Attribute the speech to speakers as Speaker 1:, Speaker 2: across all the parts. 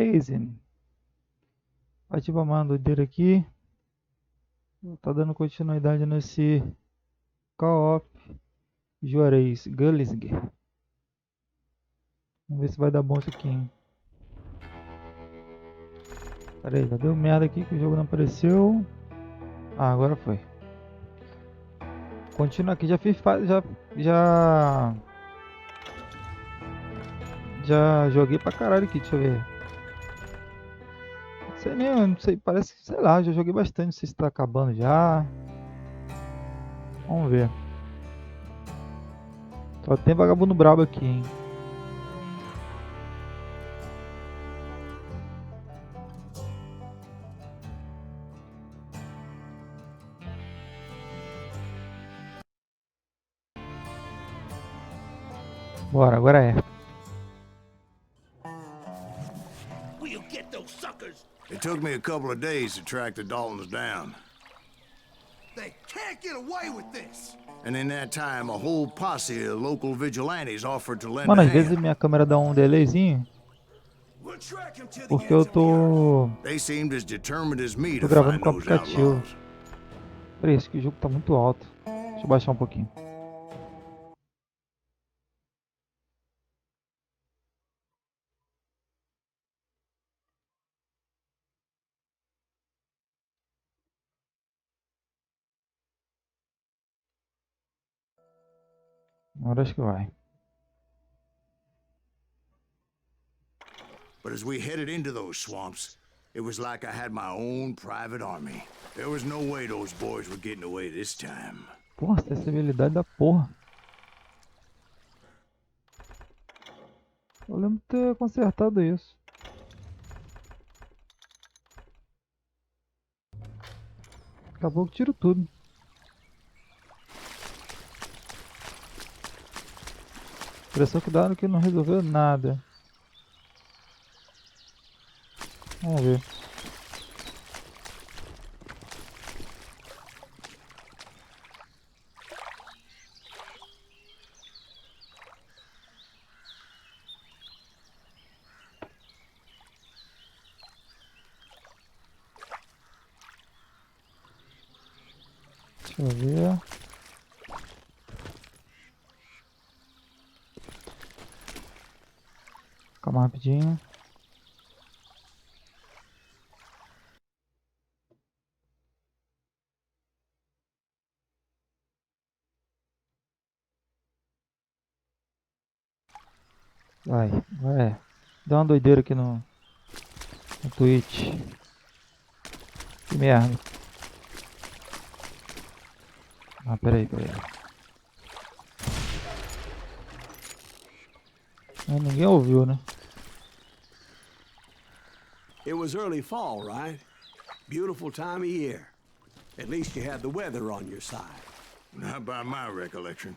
Speaker 1: Juarez. Ativa mais uma doideira aqui. Tá dando continuidade nesse co-op Juarez Gunslinger. Vamos ver se vai dar bom isso aqui, hein? Pera aí, já deu merda aqui que o jogo não apareceu. Ah, agora foi. Continua aqui, já fiz já joguei pra caralho aqui, deixa eu ver. Não sei nem, não sei, parece que, sei lá, já joguei bastante, não sei se tá acabando já. Vamos ver. Só tem vagabundo brabo aqui, hein. Bora, agora é.
Speaker 2: It took me a couple of days to track the Daltons down.
Speaker 3: They can't get away with this.
Speaker 2: And in that time, a whole posse of local vigilantes offered to lend
Speaker 1: Mano,
Speaker 2: a
Speaker 1: às vezes
Speaker 2: hand.
Speaker 1: minha câmera dá um delayzinho. Porque eu tô
Speaker 2: They seemed as determined as me to
Speaker 1: gravando
Speaker 2: find
Speaker 1: com o
Speaker 2: those
Speaker 1: aplicativo.
Speaker 2: outlaws.
Speaker 1: Peraí, acho que o jogo tá muito alto. Deixa eu baixar um pouquinho. Agora acho que vai.
Speaker 2: But as we headed into those swamps, it was like I had my own private army. There was no way those boys were getting away this time.
Speaker 1: Porra, acessibilidade da porra. Eu lembro de ter consertado isso. Acabou que tiro tudo. Impressão que dá no que não resolveu nada. Vamos ver. Deixa eu ver. Calma rapidinho. Vai, vai. Deu uma doideira aqui no Twitch. Que merda. Ah, peraí. Ninguém ouviu, né?
Speaker 3: It was early fall, right? Beautiful time of year. At least you had the weather on your side.
Speaker 2: Not by my recollection.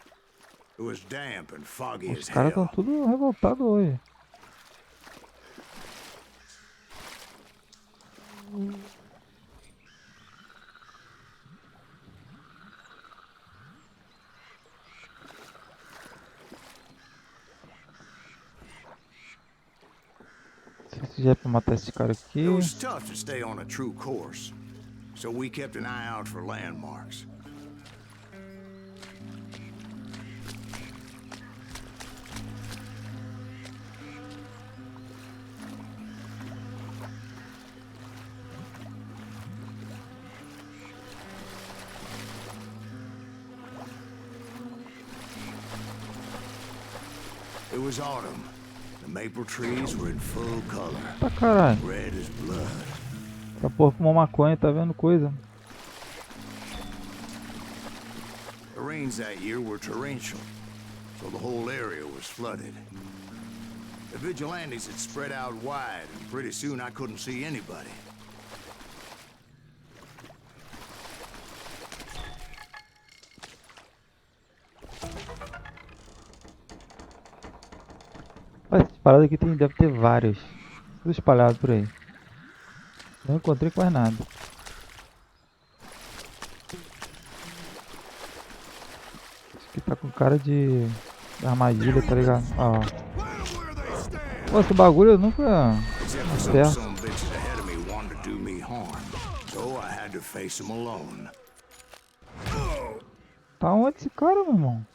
Speaker 2: It was damp and foggy
Speaker 1: Os
Speaker 2: as
Speaker 1: caras estão
Speaker 2: hell.
Speaker 1: tudo revoltados hoje. Se já é pra matar esse cara aqui.
Speaker 2: It was tough to stay on a true course, so we kept an eye out for landmarks. It was autumn. The maple trees were in full color.
Speaker 1: Tá caralho.
Speaker 2: Red as blood.
Speaker 1: Essa porra fumou maconha, tá vendo coisa?
Speaker 2: The rains that year were torrential, so the whole area was flooded. The vigilantes had spread out wide, and pretty soon I couldn't see anybody.
Speaker 1: Essa parada aqui deve ter várias. Tudo espalhado por aí. Não encontrei quase nada. Isso aqui tá com cara de armadilha, tá ligado? Ó. Pô, esse bagulho eu nunca
Speaker 2: Except for some bitches ahead of me wanted to do me harm. So I had to face them alone.
Speaker 1: Tá onde esse cara, meu irmão?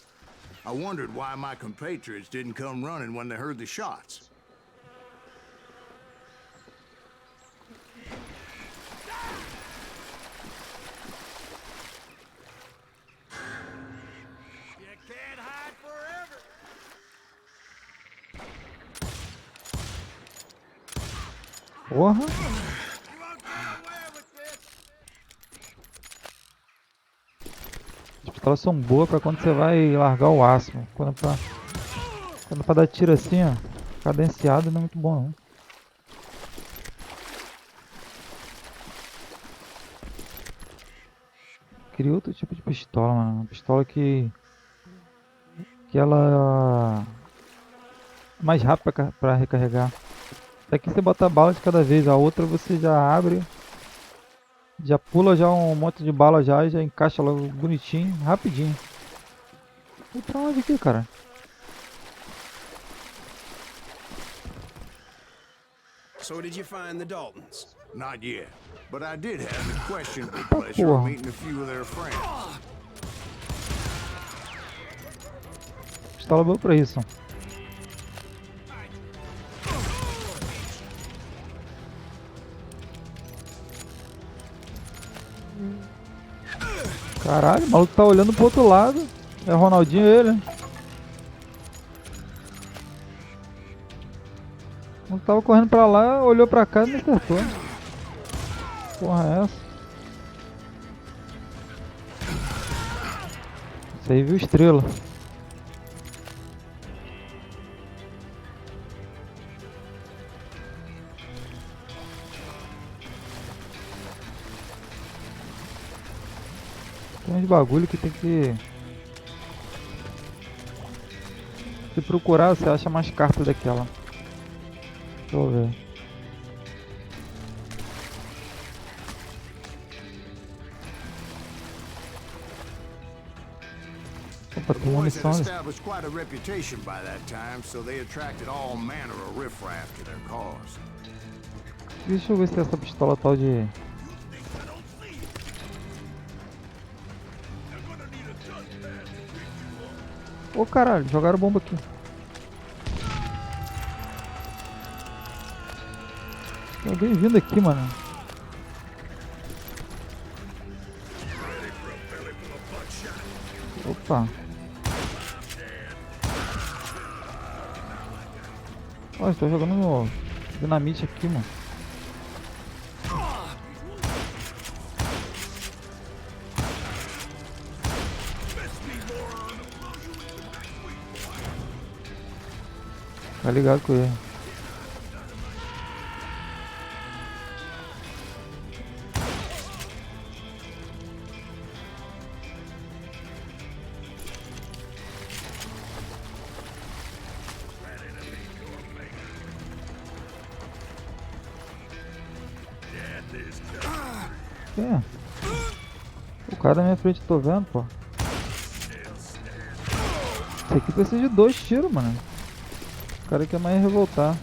Speaker 2: I wondered why my compatriots didn't come running when they heard the shots.
Speaker 3: You can't hide forever.
Speaker 1: Porra!
Speaker 3: You won't get away with this.
Speaker 1: As pistolas são boas pra quando você vai largar o aço. Quando é pra dar tiro assim, ó, cadenciado, não é muito bom não. Queria outro tipo de pistola, mano. Uma pistola que ela é mais rápida pra recarregar. Aqui você bota a bala de cada vez, a outra você já abre, já pula já um monte de bala já e já encaixa logo bonitinho, rapidinho. E pra onde aqui, cara?
Speaker 3: So did you find the Daltons?
Speaker 2: Not yet. But I did have the questionable pleasure of meeting a few of their friends.
Speaker 1: Pistola boa pra isso. Caralho, o maluco tá olhando pro outro lado. É o Ronaldinho ele, né? O maluco tava correndo pra lá, olhou pra cá e me acertou. Porra é essa? Isso aí viu estrela. Tem uns bagulho que tem que... Se procurar, você acha mais cartas daquela. Deixa eu ver. Opa,
Speaker 2: The
Speaker 1: tem
Speaker 2: boys had
Speaker 1: munição ali.
Speaker 2: established quite a reputation by that time, so they attracted all manner of riffraff to their cause.
Speaker 1: Deixa eu ver se essa pistola tal de... Ô caralho, jogaram bomba aqui. Tem alguém vindo aqui, mano. Opa. Ó, estou jogando no dinamite aqui, mano. Tá ligado com ele. É. O cara na minha frente, tô vendo, pô. Esse aqui precisa de 2 tiros, mano. O cara quer mais revoltar.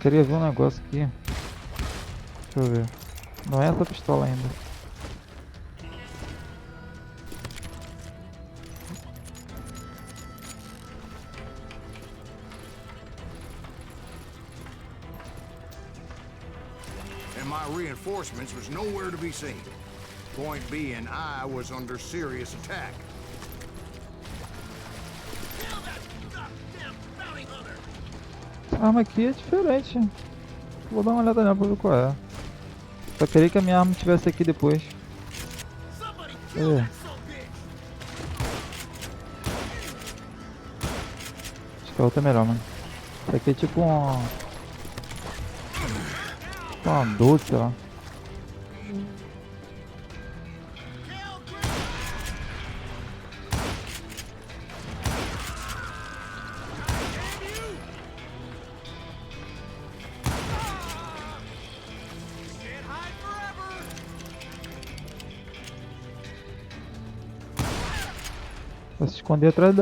Speaker 1: Queria ver um negócio aqui. Deixa eu ver. Não é essa pistola ainda.
Speaker 2: And my reinforcements was nowhere to be seen. Point being, I was under serious attack.
Speaker 1: Essa arma aqui é diferente. Vou dar uma olhada nela pra ver qual é. Só queria que a minha arma estivesse aqui depois. Cadê? Acho que a outra é melhor, mano. Isso aqui é tipo um... uma 12, sei lá. Vai se esconder atrás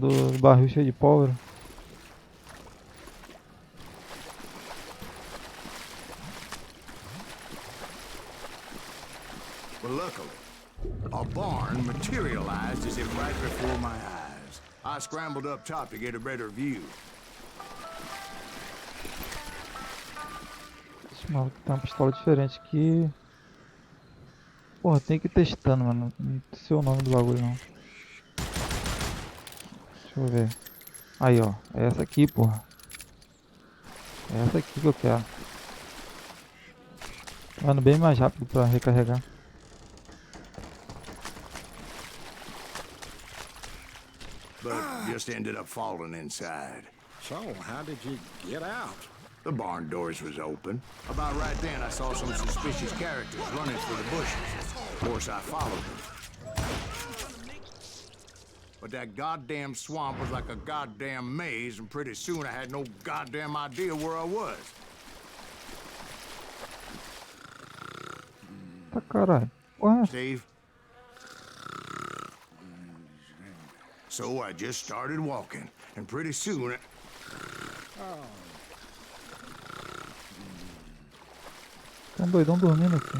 Speaker 1: do barril cheio de pólvora.
Speaker 2: Well, luckily, a barn materialized as if right before my eyes. I scrambled up top to get a better view.
Speaker 1: Esse maluco tem uma pistola diferente aqui. Porra, tem que ir testando, mano. Não sei o nome do bagulho não. Deixa eu ver. Aí, ó. É essa aqui, porra. É essa aqui que eu quero. Tá andando bem mais rápido pra recarregar.
Speaker 2: But just ended up falling inside.
Speaker 4: So, how did you get out?
Speaker 2: The barn doors was open. About right then, I saw some suspicious characters running through the bushes. Of course, I followed them. But that goddamn swamp was like a goddamn maze, and pretty soon I had no goddamn idea where I was.
Speaker 1: Tá caralho. Porra.
Speaker 2: Steve? So I just started walking, and pretty soon...
Speaker 1: Tem um doidão dormindo aqui.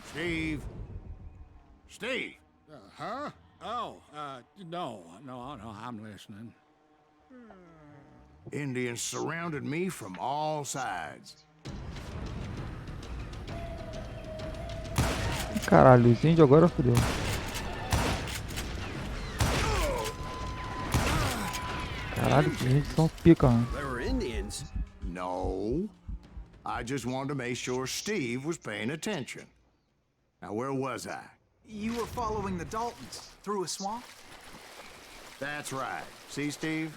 Speaker 2: Steve? Steve?
Speaker 4: Huh? Oh, no, I'm listening.
Speaker 2: Indians surrounded me from all sides.
Speaker 1: Caralho, os índios agora fodeu. Caralho, os índios são pica, mano.
Speaker 3: There were Indians.
Speaker 2: No. I just wanted to make sure Steve was paying attention. Now, where was I?
Speaker 5: You were following the Daltons through a swamp?
Speaker 2: That's right. See, Steve?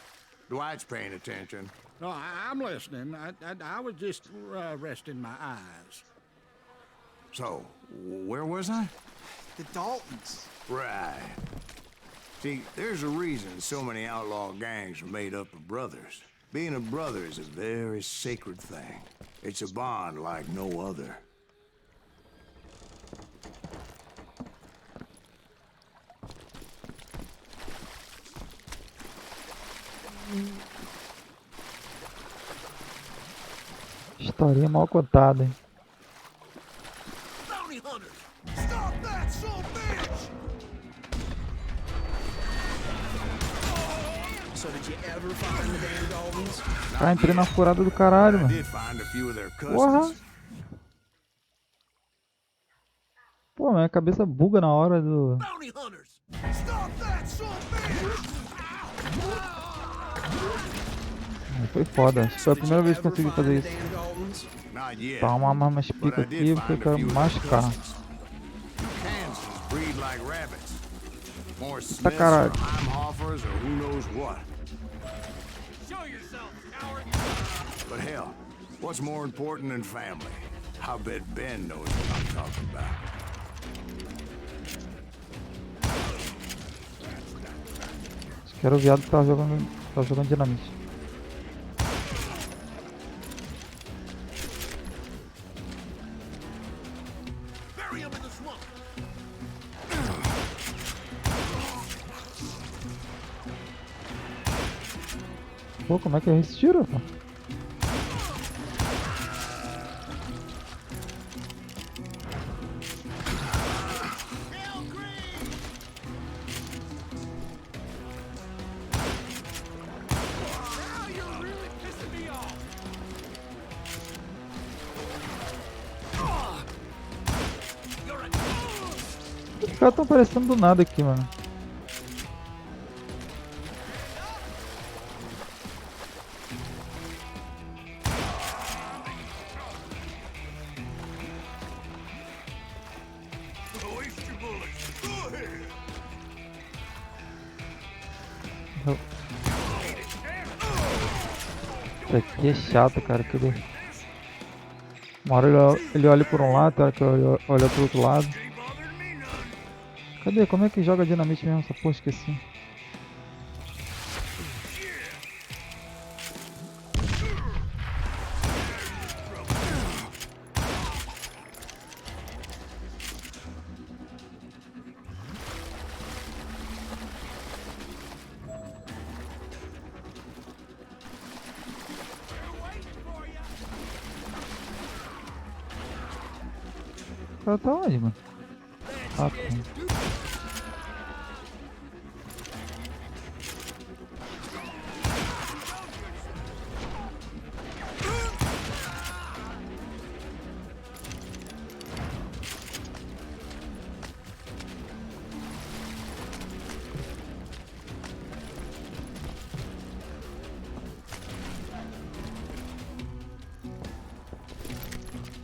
Speaker 2: Dwight's paying attention.
Speaker 4: No, I'm listening. I was just resting my eyes.
Speaker 2: So, where was I?
Speaker 5: The Daltons.
Speaker 2: Right. See, there's a reason so many outlaw gangs are made up of brothers. Being a brother is a very sacred thing. It's a bond like no other.
Speaker 1: Historinha mal contada, hein?
Speaker 2: Bounty hunters! Stop that, son of a bitch!
Speaker 5: So did you ever find the damn Daltons?
Speaker 1: Ah, entrei na furada do caralho,
Speaker 2: I
Speaker 1: mano.
Speaker 2: did find a few of their
Speaker 1: Porra!
Speaker 2: cousins.
Speaker 1: Pô, minha cabeça buga na hora do...
Speaker 2: Bounty hunters! Stop that, son of a bitch!
Speaker 1: Foi foda, acho que foi a primeira vez que eu consegui fazer isso.
Speaker 2: Not yet.
Speaker 1: Tá uma arma mais pica aqui, porque eu quero machucar.
Speaker 2: Kansas breed like rabbits. More
Speaker 1: Tá
Speaker 2: Smiths or
Speaker 1: caralho.
Speaker 2: Heimhoffers or who knows what.
Speaker 3: Show yourself, coward.
Speaker 2: But hell, what's more important than family? I bet Ben knows what I'm talking about.
Speaker 1: Acho que era o viado que tava jogando dinamite.
Speaker 2: Bury him in the swamp.
Speaker 1: Pô, como é que é esse tiro, pô?
Speaker 3: Now you're really pissing me off.
Speaker 1: Os caras tão aparecendo do nada aqui, mano.
Speaker 2: Waste your bullets. Go ahead.
Speaker 1: Isso aqui é chato, cara. Que uma hora ele olha por um lado, outra hora que olha pro outro lado. Cadê? Como é que joga dinamite mesmo? Essa porra, esqueci. cara tá onde, mano? Ah, tá.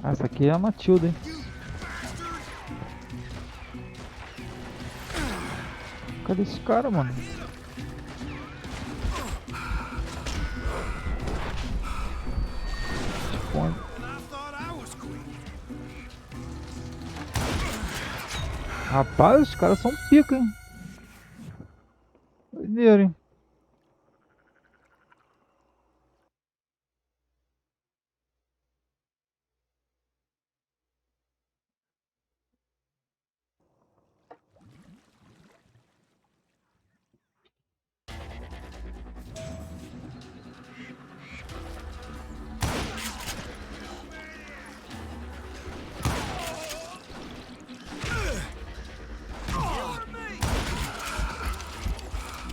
Speaker 1: Ah, essa aqui é a Matilda, hein? Cadê esse cara, mano? Esconde. Rapaz, os caras são pica, hein? Doideira, hein?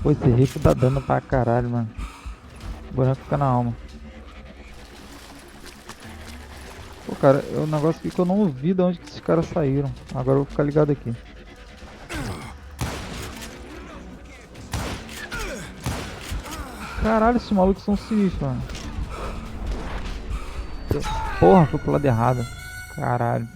Speaker 1: Pô, esse rico dá dano pra caralho, mano. O buraco fica na alma. Pô, cara, é um negócio aqui que eu não vi de onde que esses caras saíram. Agora eu vou ficar ligado aqui. Caralho, esses malucos são sinistros, mano. Porra, foi pro lado errado. Caralho.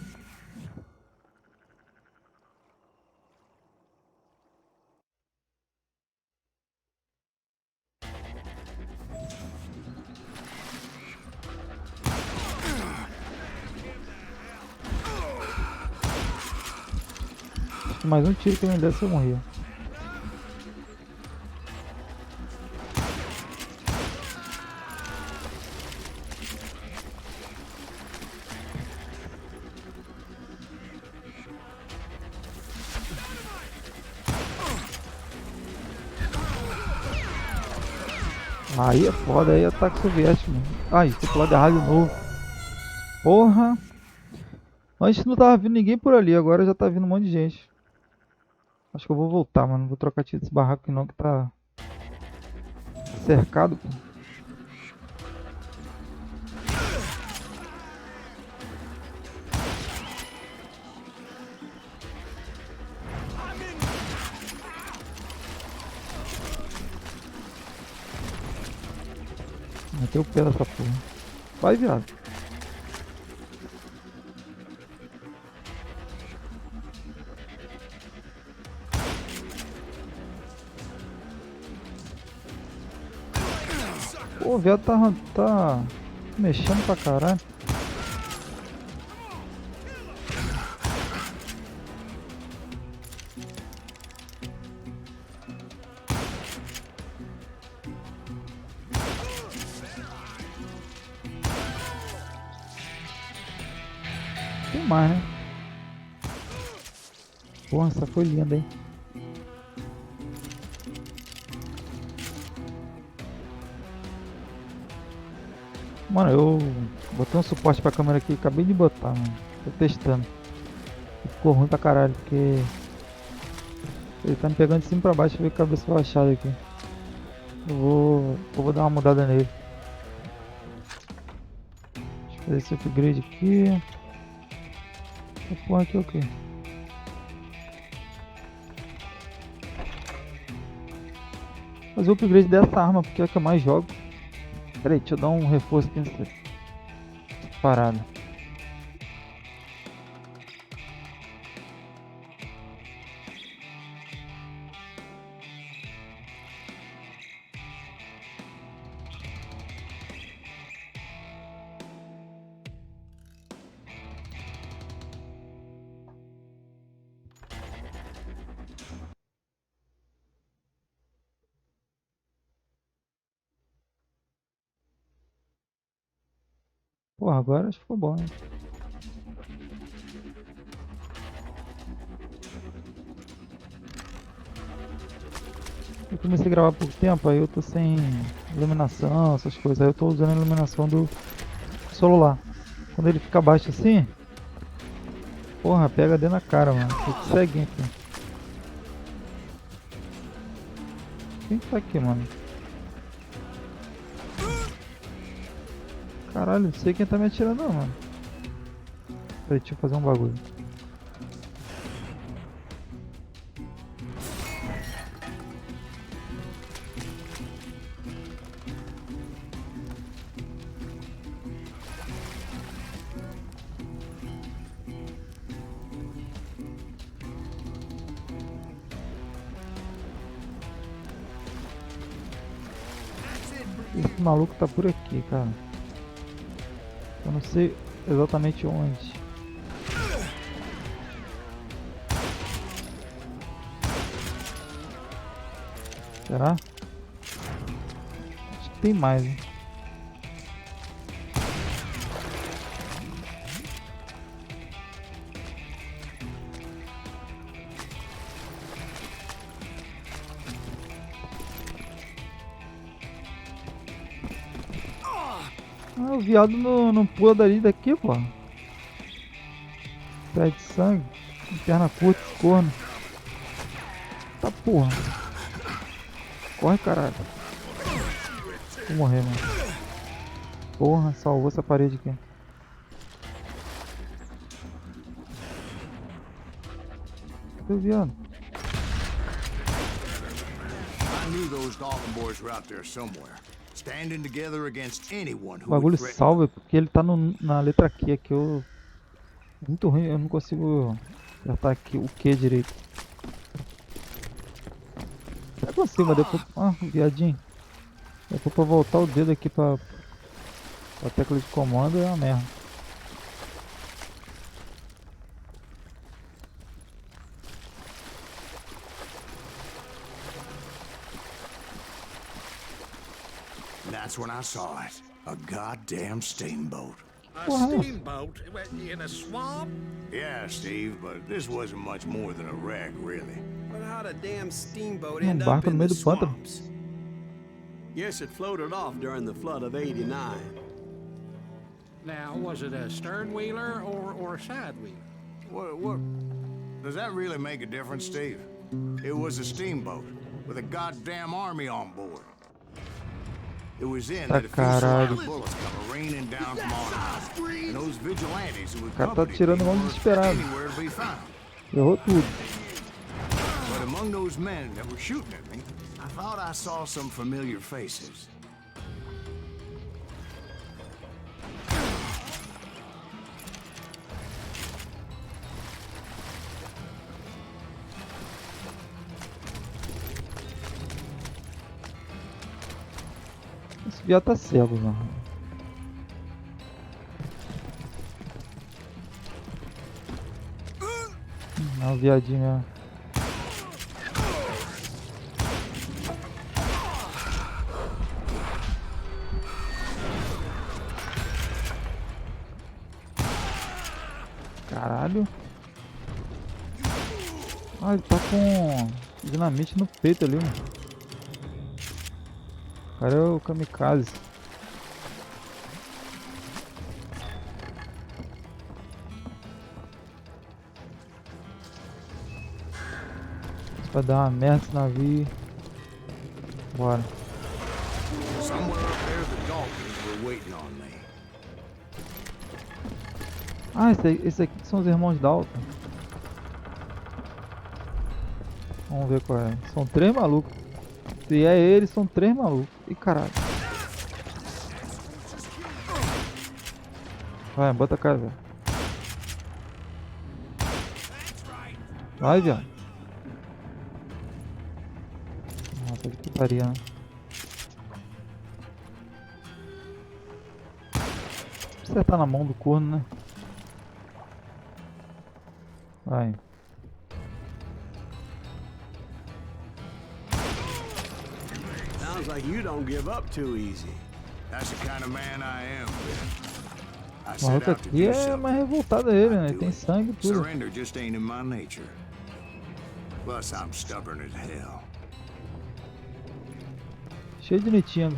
Speaker 1: Mais um tiro que eu me desse eu morria. Aí é foda, aí é ataque soviético, mano. Ai, foi pro lado errado de novo. Porra! Antes não tava vindo ninguém por ali, agora já tá vindo um monte de gente. Acho que eu vou voltar, mano. Não vou trocar tiro desse barraco aqui não, que tá cercado, pô. Meteu o pé dessa porra. Vai, viado. Pô, o viado tá mexendo pra caralho. Tem mais, né? Porra, essa foi linda, hein? Mano, eu botei um suporte pra câmera aqui, acabei de botar, mano. Tô testando. Ficou ruim pra caralho, porque ele tá me pegando de cima pra baixo, ver a cabeça baixada aqui. Eu vou dar uma mudada nele. Deixa eu fazer esse upgrade aqui. Essa porra aqui é o quê? Fazer o upgrade dessa arma, porque é a que eu mais jogo. Pera aí, deixa eu dar um reforço aqui nessa parada. Porra, agora acho que ficou bom, né? Eu comecei a gravar há pouco tempo, aí eu tô sem iluminação, essas coisas. Aí eu tô usando a iluminação do celular. Quando ele fica baixo assim, Porra, pega dentro da cara, mano. Tô ceguinho aqui. Quem tá aqui, mano? Caralho, não sei quem tá me atirando não, mano. Peraí, deixa eu fazer um bagulho. Esse maluco tá por aqui, cara. Eu não sei exatamente onde. Será? Acho que tem mais, hein? Ah, o viado não pula daqui, pô. Pé de sangue. Perna curta, esse corno. Tá porra. Corre, caralho. Vou morrer, mano. Porra, salvou essa parede aqui. Cadê o viado?
Speaker 2: I knew those Dalton boys were out there somewhere, standing together against anyone
Speaker 1: O
Speaker 2: who
Speaker 1: bagulho
Speaker 2: would threaten.
Speaker 1: salva porque ele tá na letra Q aqui. Eu... Muito ruim, eu não consigo apertar aqui o Q direito. Eu consigo, mas depois... Ah, viadinho. Depois pra voltar o dedo aqui pra tecla de comando é uma merda.
Speaker 2: And that's when I saw it. A goddamn steamboat.
Speaker 4: A
Speaker 1: Wow.
Speaker 4: steamboat in a swamp?
Speaker 2: Yeah, Steve, but this wasn't much more than a wreck, really.
Speaker 5: But how'd a damn steamboat
Speaker 1: Um
Speaker 5: end up
Speaker 1: barco no
Speaker 5: in
Speaker 1: meio
Speaker 5: the
Speaker 1: do pântano.
Speaker 5: swamps?
Speaker 3: Yes, it floated off during the flood of '89.
Speaker 4: Now, was it a stern wheeler or a side wheeler?
Speaker 2: What? Does that really make a difference, Steve? It was a steamboat with a goddamn army on board. It was in that a few
Speaker 1: caralho.
Speaker 2: solid bullets come raining down from on high. And those vigilantes who
Speaker 1: cara tá
Speaker 2: accompanied
Speaker 1: atirando
Speaker 2: me
Speaker 1: igual um
Speaker 2: weren't
Speaker 1: desesperado.
Speaker 2: anywhere to be found.
Speaker 1: Errou tudo.
Speaker 2: But among those men that were shooting at me, I thought I saw some familiar faces.
Speaker 1: Esse viado tá cego, mano. Não, o viadinho mesmo. Caralho. Ah, ele tá com dinamite no peito ali, mano. O cara é o kamikaze. Isso vai dar uma merda esse navio. Bora.
Speaker 2: Somewhere up there, the Daltons were waiting on me.
Speaker 1: Ah, esse aqui são os irmãos Dalton. Vamos ver qual é. São 3 malucos. Se é eles, são 3 malucos. Ih, caralho. Vai, bota a cara, velho. Vai, viado. Nossa, que putaria, né? Acertar na mão do corno, né? Vai.
Speaker 3: Sounds like you don't give up too easy.
Speaker 2: That's the kind of man I am, Ben. I
Speaker 1: O
Speaker 2: set
Speaker 1: maluco
Speaker 2: out to
Speaker 1: aqui
Speaker 2: do
Speaker 1: é
Speaker 2: something.
Speaker 1: mais revoltado ele, né? Ele tem sangue e tudo.
Speaker 2: Surrender just ain't in my nature. Plus, I'm stubborn as hell.
Speaker 1: Cheio de nitinho.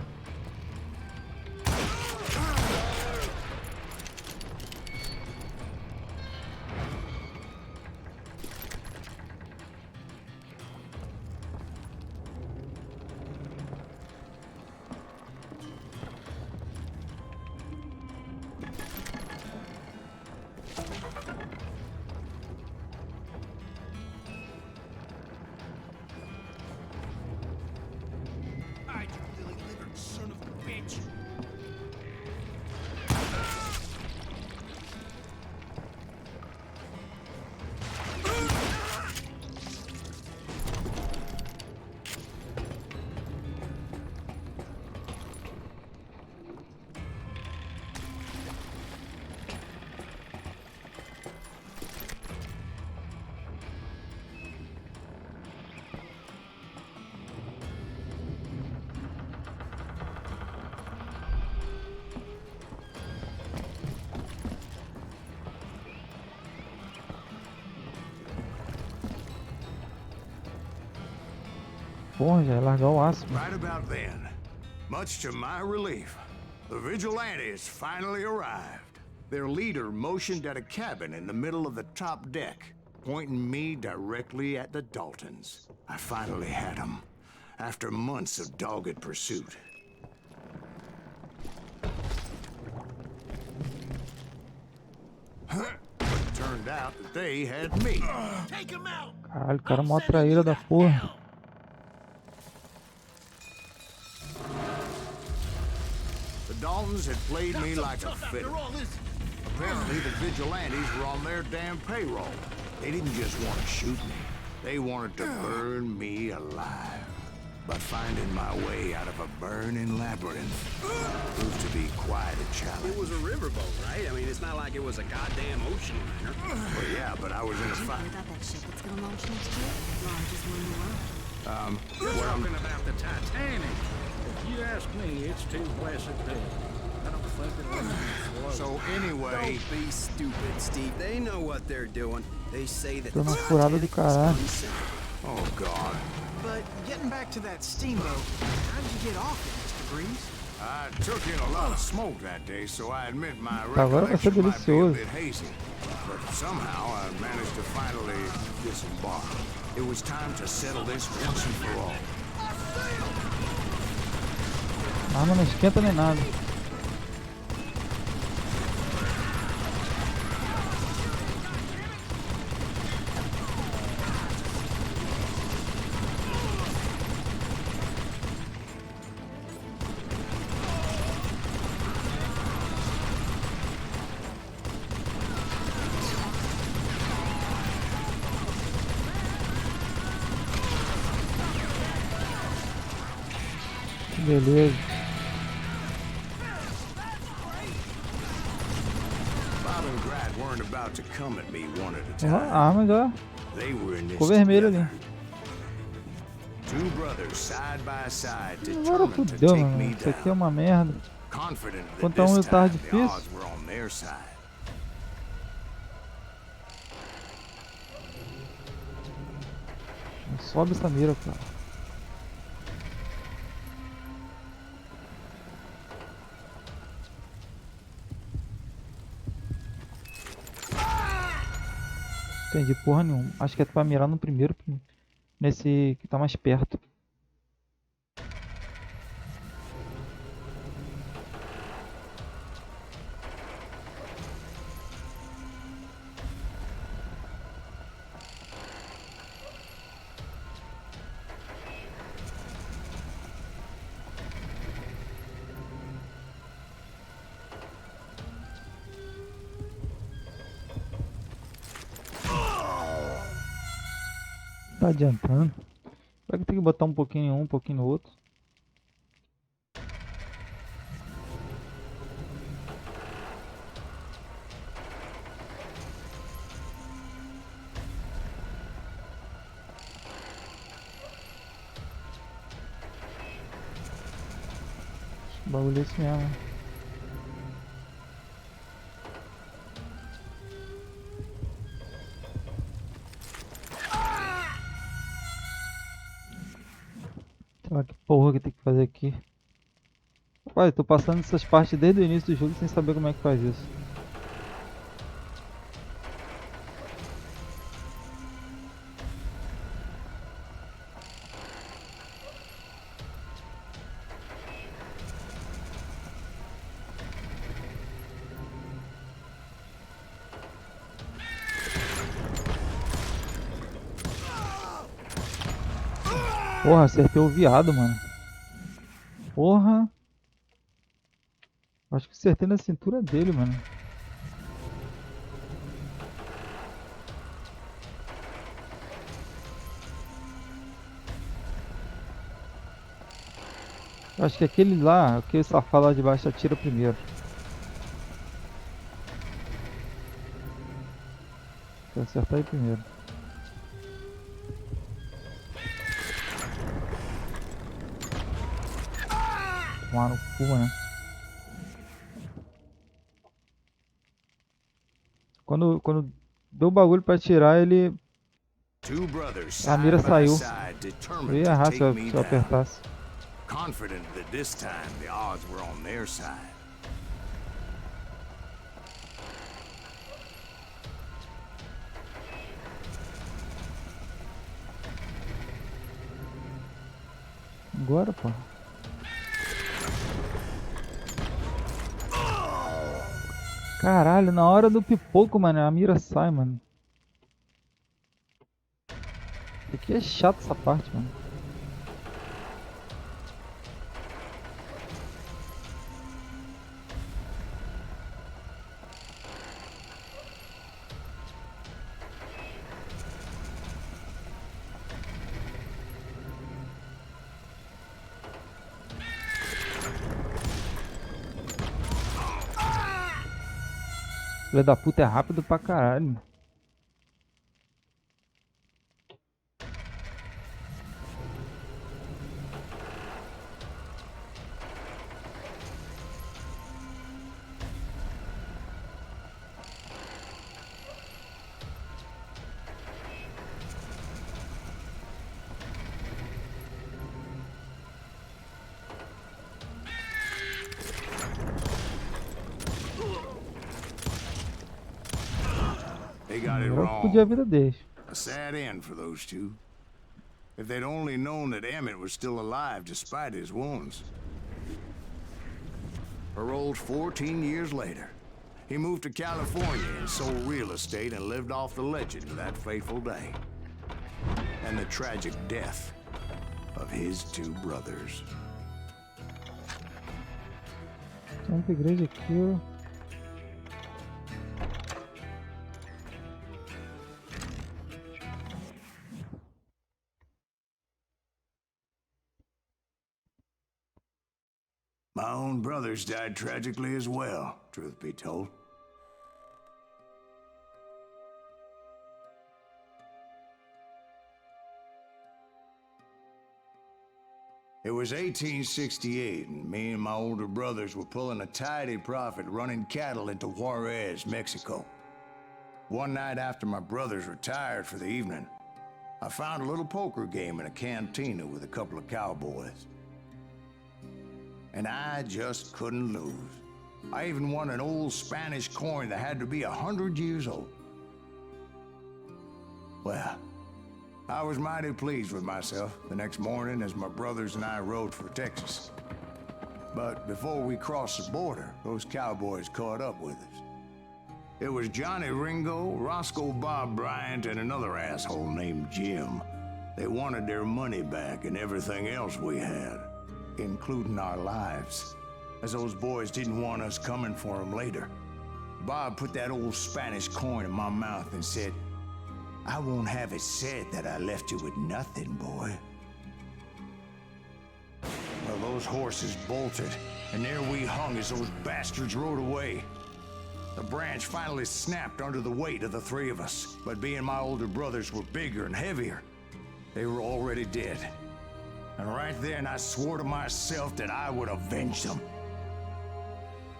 Speaker 1: Porra, já ia largar o aço.
Speaker 2: Right about then, much to my relief, the vigilantes finally arrived. Their leader motioned at a cabin in the middle of the top deck, pointing me directly at the Daltons. I finally had them, after months of dogged pursuit. But it turned out that they had me. Take him out!
Speaker 1: Caralho, o cara é mó traíra da porra.
Speaker 2: The Daltons had played me like a fiddle. Apparently, the vigilantes were on their damn payroll. They didn't just want to shoot me. They wanted to burn me alive. But finding my way out of a burning labyrinth proved to be quite a challenge.
Speaker 5: It was a riverboat, right? I mean, it's not like it was a goddamn ocean liner.
Speaker 2: Well, yeah, but I was in a
Speaker 6: Did you
Speaker 2: fight.
Speaker 6: hear about that ship that's gonna launch next year? Largest one in the world.
Speaker 4: You're talking about the Titanic. If you ask me, it's too blessed big. I don't think it'll even float.
Speaker 2: So anyway,
Speaker 5: Don't be stupid, Steve. They know what they're doing. They say that
Speaker 1: Tô
Speaker 5: the
Speaker 1: numa furada do
Speaker 5: Titanic
Speaker 1: caralho.
Speaker 5: was unsank.
Speaker 2: oh God,
Speaker 7: But getting back to that steamboat, how did you get off it, Mr. Breeze?
Speaker 2: I took in a lot of smoke that day, so I admit my
Speaker 1: Agora vai ser
Speaker 2: recollection might be a
Speaker 1: delicioso.
Speaker 2: bit hazy. But somehow I managed to finally disembark. It was time to settle this once and for all.
Speaker 1: A arma não esquenta nem nada. Que beleza.
Speaker 2: Bob and Grad weren't about to come at me one at a
Speaker 1: Ó,
Speaker 2: time.
Speaker 1: a arma já
Speaker 2: They were in this
Speaker 1: ficou vermelha ali.
Speaker 2: together. Two brothers side by side,
Speaker 1: Agora
Speaker 2: determined to
Speaker 1: fudeu,
Speaker 2: take
Speaker 1: mano.
Speaker 2: me
Speaker 1: Isso aqui é
Speaker 2: down.
Speaker 1: uma merda.
Speaker 2: Confident that
Speaker 1: Quanto a um
Speaker 2: this
Speaker 1: tava
Speaker 2: time the
Speaker 1: difícil.
Speaker 2: odds were on their side.
Speaker 1: Sobe essa mira, cara. Entendi porra nenhuma. Acho que é pra mirar no primeiro, nesse que tá mais perto. Tá adiantando. Vai ter que botar um pouquinho em um pouquinho no outro. Acho que o bagulho é esse mesmo. Sei lá que porra que tem que fazer aqui. Rapaz, eu tô passando essas partes desde o início do jogo sem saber como é que faz isso. Porra, acertei o viado, mano. Porra. Acho que acertei na cintura dele, mano. Acho que aquele lá, aquele safado lá de baixo atira primeiro. Vou acertar ele primeiro. Tomar no cu, né? Quando deu o bagulho pra atirar, ele
Speaker 2: Two brothers
Speaker 1: A mira
Speaker 2: side by
Speaker 1: saiu.
Speaker 2: side,
Speaker 1: Eu
Speaker 2: determined
Speaker 1: ia
Speaker 2: to
Speaker 1: errar
Speaker 2: take
Speaker 1: se
Speaker 2: me
Speaker 1: eu
Speaker 2: down.
Speaker 1: apertasse.
Speaker 2: Confident that this time the odds were on their side.
Speaker 1: Agora, pô. Caralho, na hora do pipoco, mano, a mira sai, mano. Isso aqui é chato essa parte, mano. Filho da puta é rápido pra caralho.
Speaker 2: They got it
Speaker 1: Agora eu fudi a
Speaker 2: wrong.
Speaker 1: vida deles.
Speaker 2: A sad end for those two. If they'd only known that Emmett was still alive despite his wounds. Paroled 14 years later. He moved to California and sold real estate and lived off the legend of that fateful day. And the tragic death of his two brothers.
Speaker 1: Tem um upgrade aqui, ó.
Speaker 2: My own brothers died tragically as well, truth be told. It was 1868, and me and my older brothers were pulling a tidy profit running cattle into Juarez, Mexico. One night after my brothers retired for the evening, I found a little poker game in a cantina with a couple of cowboys. And I just couldn't lose. I even won an old Spanish coin that had to be 100 years old. Well, I was mighty pleased with myself the next morning as my brothers and I rode for Texas. But before we crossed the border, those cowboys caught up with us. It was Johnny Ringo, Roscoe Bob Bryant, and another asshole named Jim. They wanted their money back and everything else we had, including our lives, as those boys didn't want us coming for them later. Bob put that old Spanish coin in my mouth and said, "I won't have it said that I left you with nothing, boy." Well, those horses bolted, and there we hung as those bastards rode away. The branch finally snapped under the weight of the three of us, but being my older brothers were bigger and heavier, they were already dead. And right then I swore to myself that I would avenge them.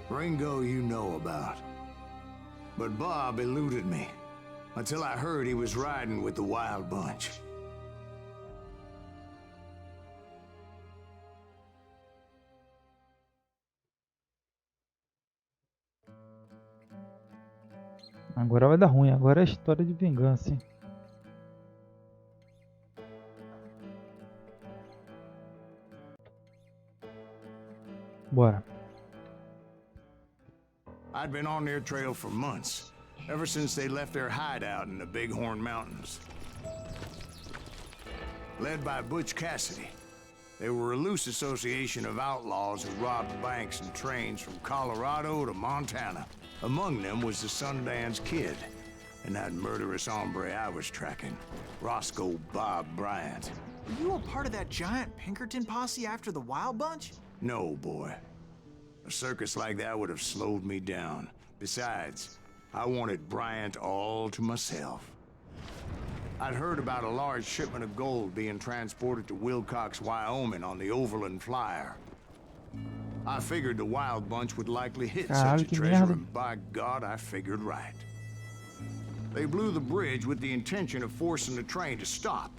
Speaker 2: Ringo you know about. But Bob eluded me, until I heard he was riding with the Wild Bunch.
Speaker 1: Agora vai dar ruim. Agora é história de vingança, hein? Bora.
Speaker 2: I'd been on their trail for months, ever since they left their hideout in the Bighorn Mountains. Led by Butch Cassidy, they were a loose association of outlaws who robbed banks and trains from Colorado to Montana. Among them was the Sundance Kid, and that murderous hombre I was tracking, Roscoe Bob Bryant.
Speaker 7: Were you a part of that giant Pinkerton posse after the Wild Bunch?
Speaker 2: No, boy. A circus like that would have slowed me down. Besides, I wanted Bryant all to myself. I'd heard about a large shipment of gold being transported to Wilcox, Wyoming on the Overland Flyer. I figured the Wild Bunch would likely hit such a
Speaker 1: que
Speaker 2: treasure,
Speaker 1: merda.
Speaker 2: and by God, I figured right. They blew the bridge with the intention of forcing the train to stop.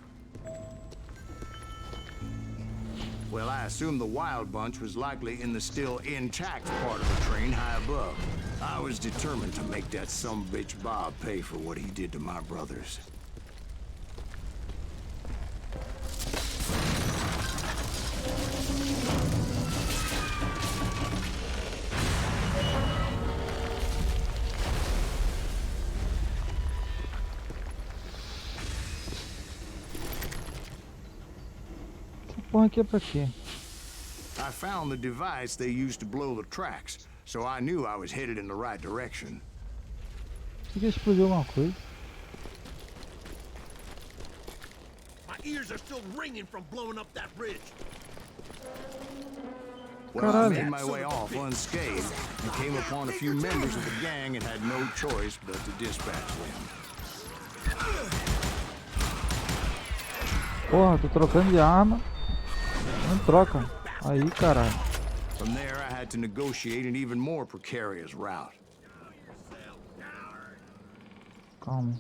Speaker 2: Well, I assumed the wild bunch was likely in the still intact part of the train high above. I was determined to make that sumbitch Bob pay for what he did to my brothers.
Speaker 1: Porra, aqui é pra quê?
Speaker 2: I found the device they used to blow the tracks, so I knew I was headed in the right direction.
Speaker 1: Isso aqui explodiu alguma coisa.
Speaker 8: My ears are still ringing from blowing up that bridge.
Speaker 2: Well, I
Speaker 1: Caralho.
Speaker 2: made my way off unscathed and came upon a few members of the gang and had no choice but to dispatch them.
Speaker 1: Porra, tô trocando de arma. Não troca. Aí, caralho.
Speaker 2: From there, I had to negotiate an even more precarious route.
Speaker 1: Calma.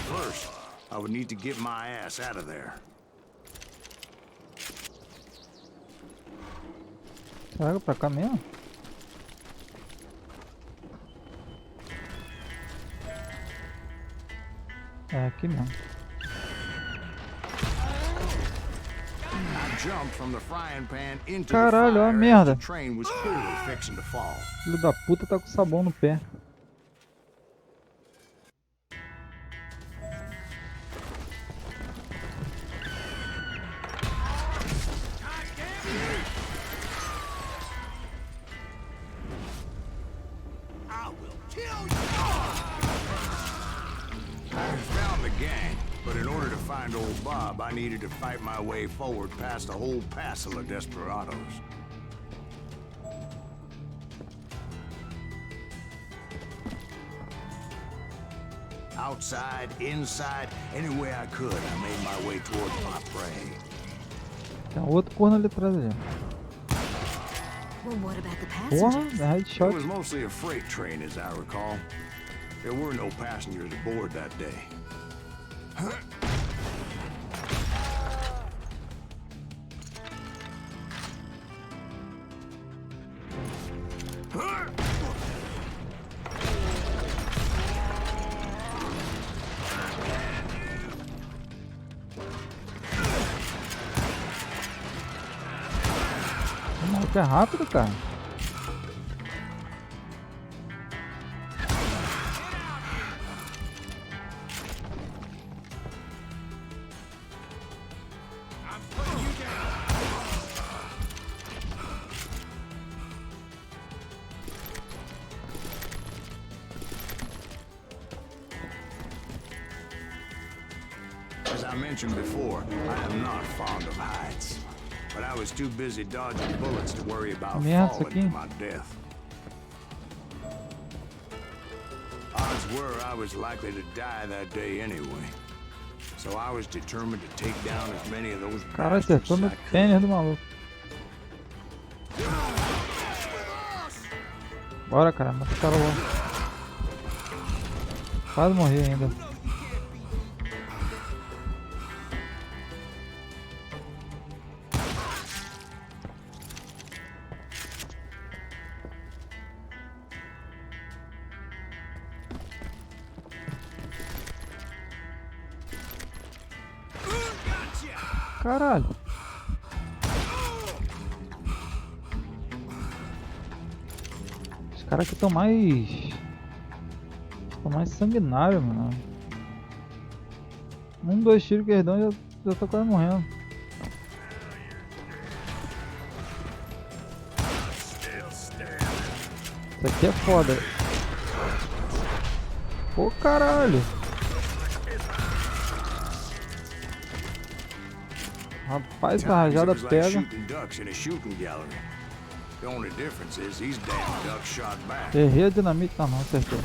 Speaker 2: First, I would need to get my ass out of there.
Speaker 1: Será que é pra cá mesmo? É aqui mesmo.
Speaker 2: I jumped from the frying pan into
Speaker 1: Caralho,
Speaker 2: the
Speaker 1: ó a
Speaker 2: fire
Speaker 1: merda.
Speaker 2: as the train was clearly fixing to fall.
Speaker 1: Filho da puta tá com sabão no pé.
Speaker 8: I will kill you.
Speaker 2: I found the gang, but in order to find old Bob, I needed to fight my way forward past a whole passel of desperados. Outside, inside, any way I could, I made my way towards my prey.
Speaker 1: Tem outro corno ali atrás ali.
Speaker 6: Well, what about the
Speaker 1: Porra,
Speaker 6: passengers?
Speaker 1: é
Speaker 2: It
Speaker 1: headshot.
Speaker 2: was mostly a freight train, as I recall. There were no passengers aboard that day.
Speaker 1: O maluco é rápido, cara.
Speaker 2: As I mentioned before, I am not fond of heights. But I was too busy dodging bullets to worry about
Speaker 1: Merda, isso
Speaker 2: falling to
Speaker 1: aqui.
Speaker 2: my death. Odds were I was likely to die that day anyway. So I was determined to take down as many of those
Speaker 1: Cara,
Speaker 2: bastards
Speaker 1: acertou
Speaker 2: as
Speaker 1: no
Speaker 2: I could.
Speaker 1: tênis do maluco. Bora, cara, mata o cara logo. Quase morri ainda. Caralho. Os caras aqui estão mais... Estão mais sanguinários, mano. Um, dois tiros que eles dão já tô quase morrendo. Isso aqui é foda. Pô, caralho. Rapaz, essa
Speaker 2: Times it
Speaker 1: rajada
Speaker 2: was like
Speaker 1: pega.
Speaker 2: shooting ducks in a shooting gallery. The only difference is these damn ducks shot back.
Speaker 1: Errei a dinamite. Não, acertei.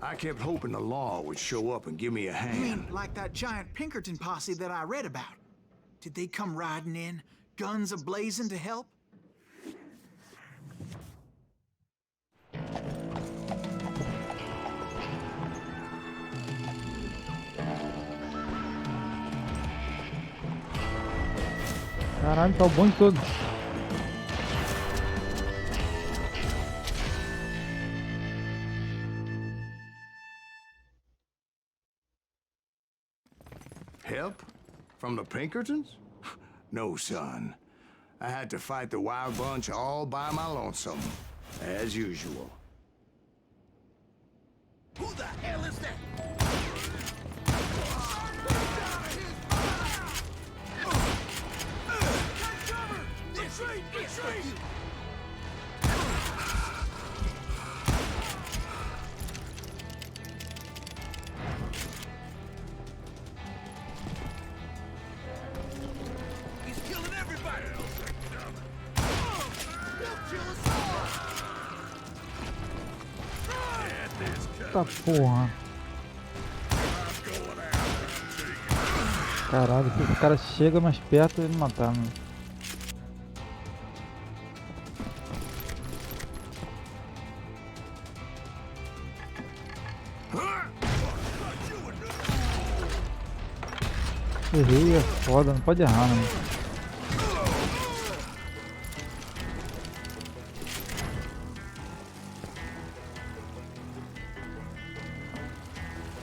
Speaker 2: I kept hoping the law would show up and give me a
Speaker 7: You mean
Speaker 2: hand.
Speaker 7: like that giant Pinkerton posse that I read about? Did they come riding in, guns a-blazing to help?
Speaker 1: Caralho, tá o bom de todos.
Speaker 2: Help? From the Pinkertons? No, son. I had to fight the wild bunch all by my lonesome, as usual.
Speaker 8: Who the hell is that? Retreat! Retreat! He's killing everybody! He'll kill us all! Get this cut.
Speaker 1: Tá porra. Caralho, se esse cara chega mais perto, ele matar, mano. Errei, é foda, não pode errar, mano.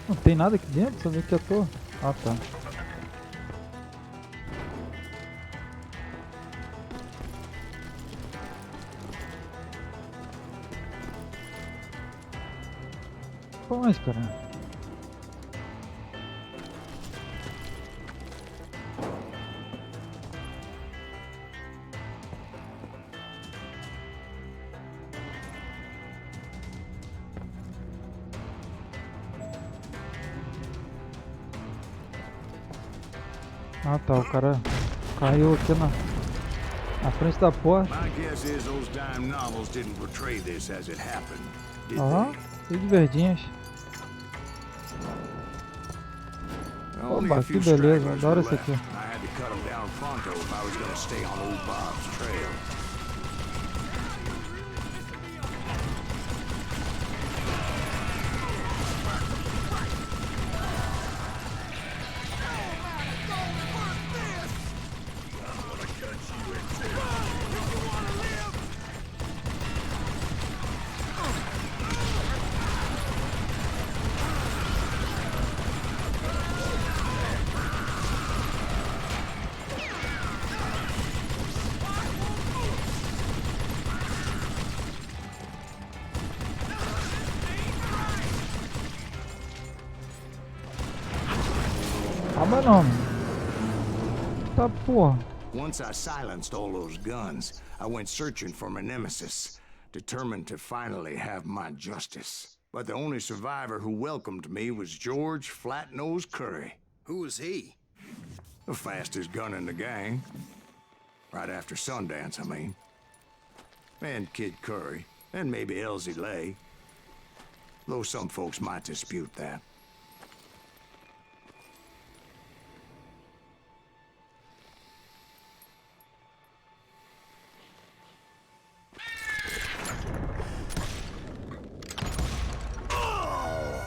Speaker 1: Não tem nada aqui dentro, só vi que eu tô. Ah, tá. Mas, cara. Ah, tá, o cara caiu aqui na frente da porta.
Speaker 2: My guess is those dime novels didn't portray this as it happened, did
Speaker 1: Ó,
Speaker 2: they?
Speaker 1: cheio de verdinhas.
Speaker 2: Only
Speaker 1: Opa,
Speaker 2: a
Speaker 1: que
Speaker 2: few
Speaker 1: beleza,
Speaker 2: stragglers
Speaker 1: adoro
Speaker 2: were
Speaker 1: esse
Speaker 2: left.
Speaker 1: aqui.
Speaker 2: I had to cut them down pronto if I was going to stay on old Bob's trail.
Speaker 1: Calma não, mano. Tá porra.
Speaker 2: Once I silenced all those guns, I went searching for my nemesis, determined to finally have my justice. But the only survivor who welcomed me was George Flat-Nose Curry,
Speaker 5: Who was he?
Speaker 2: the fastest gun in the gang. Right after Sundance, I mean. And Kid Curry, and maybe Elsie Lay. Though some folks might dispute that.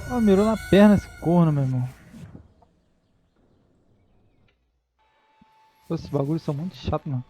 Speaker 1: Ah, mirou na perna esse corno, meu irmão. Pô, esses bagulhos são muito chatos, mano.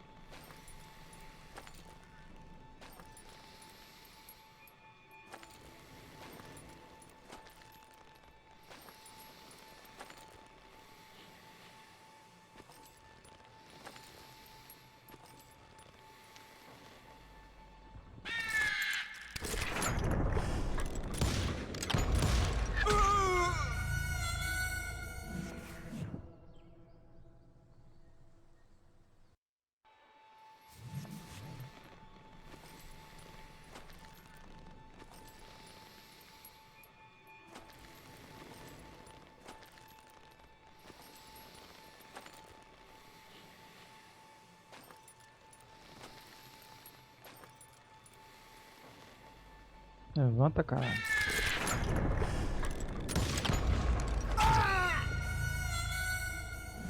Speaker 1: Levanta, cara.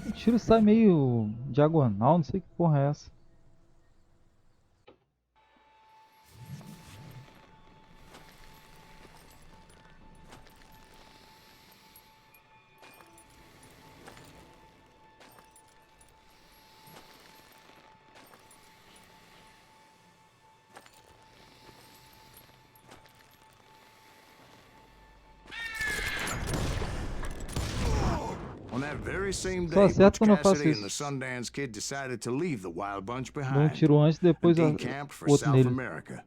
Speaker 1: O tiro sai meio diagonal, não sei que porra é essa.
Speaker 2: On that very same
Speaker 1: Só
Speaker 2: day,
Speaker 1: acerta
Speaker 2: Butch
Speaker 1: quando eu faço
Speaker 2: Cassidy and the
Speaker 1: isso.
Speaker 2: Sundance Kid decided to leave the Wild Bunch
Speaker 1: Dou um
Speaker 2: behind
Speaker 1: tiro antes,
Speaker 2: and
Speaker 1: depois o
Speaker 2: decamped for
Speaker 1: outro
Speaker 2: South
Speaker 1: nele.
Speaker 2: America.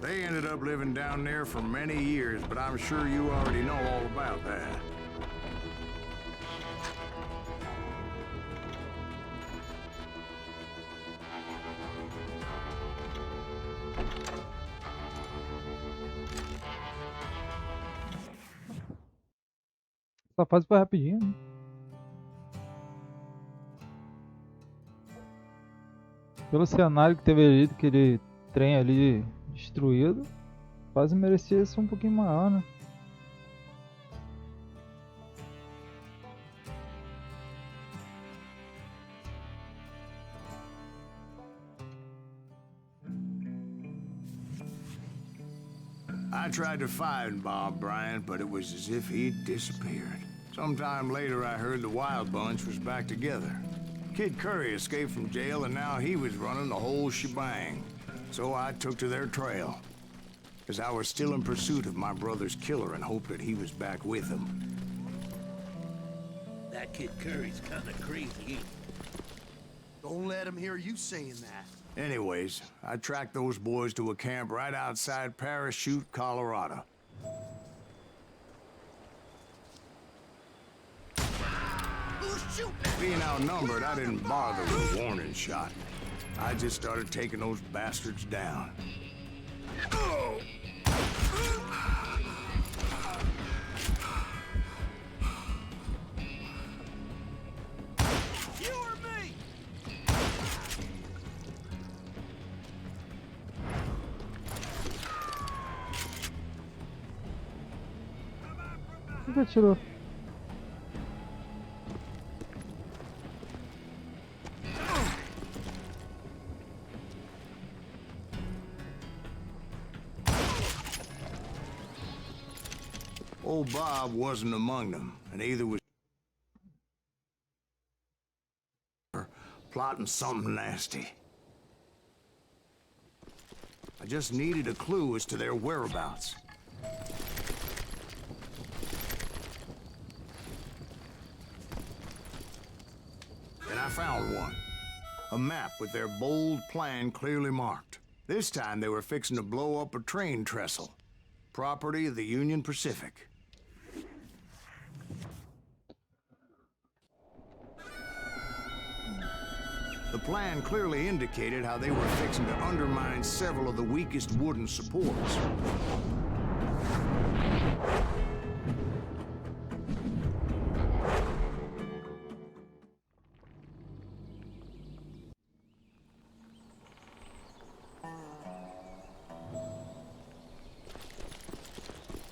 Speaker 2: They ended up living down there for many years, but I'm sure you already know all about that.
Speaker 1: Essa fase foi rapidinho, né? Pelo cenário que teve ali, aquele trem ali destruído, quase merecia ser um pouquinho maior, né?
Speaker 2: I tried to find Bob Bryant, but it was as if he'd disappeared. Sometime later, I heard the Wild Bunch was back together. Kid Curry escaped from jail, and now he was running the whole shebang. So I took to their trail, because I was still in pursuit of my brother's killer and hoped that he was back with him.
Speaker 8: That kid Curry's kinda crazy, ain't he?
Speaker 5: Don't let him hear you saying that.
Speaker 2: Anyways, I tracked those boys to a camp right outside Parachute, Colorado.
Speaker 8: Who's shooting?
Speaker 2: Being outnumbered, I didn't bother with a warning shot. I just started taking those bastards down.
Speaker 8: You or me?
Speaker 1: Por que atirou?
Speaker 2: Old Bob wasn't among them, and either was plotting something nasty. I just needed a clue as to their whereabouts. And I found one. A map with their bold plan clearly marked. This time they were fixing to blow up a train trestle. Property of the Union Pacific. The plan clearly indicated how they were fixing to undermine several of the weakest wooden supports.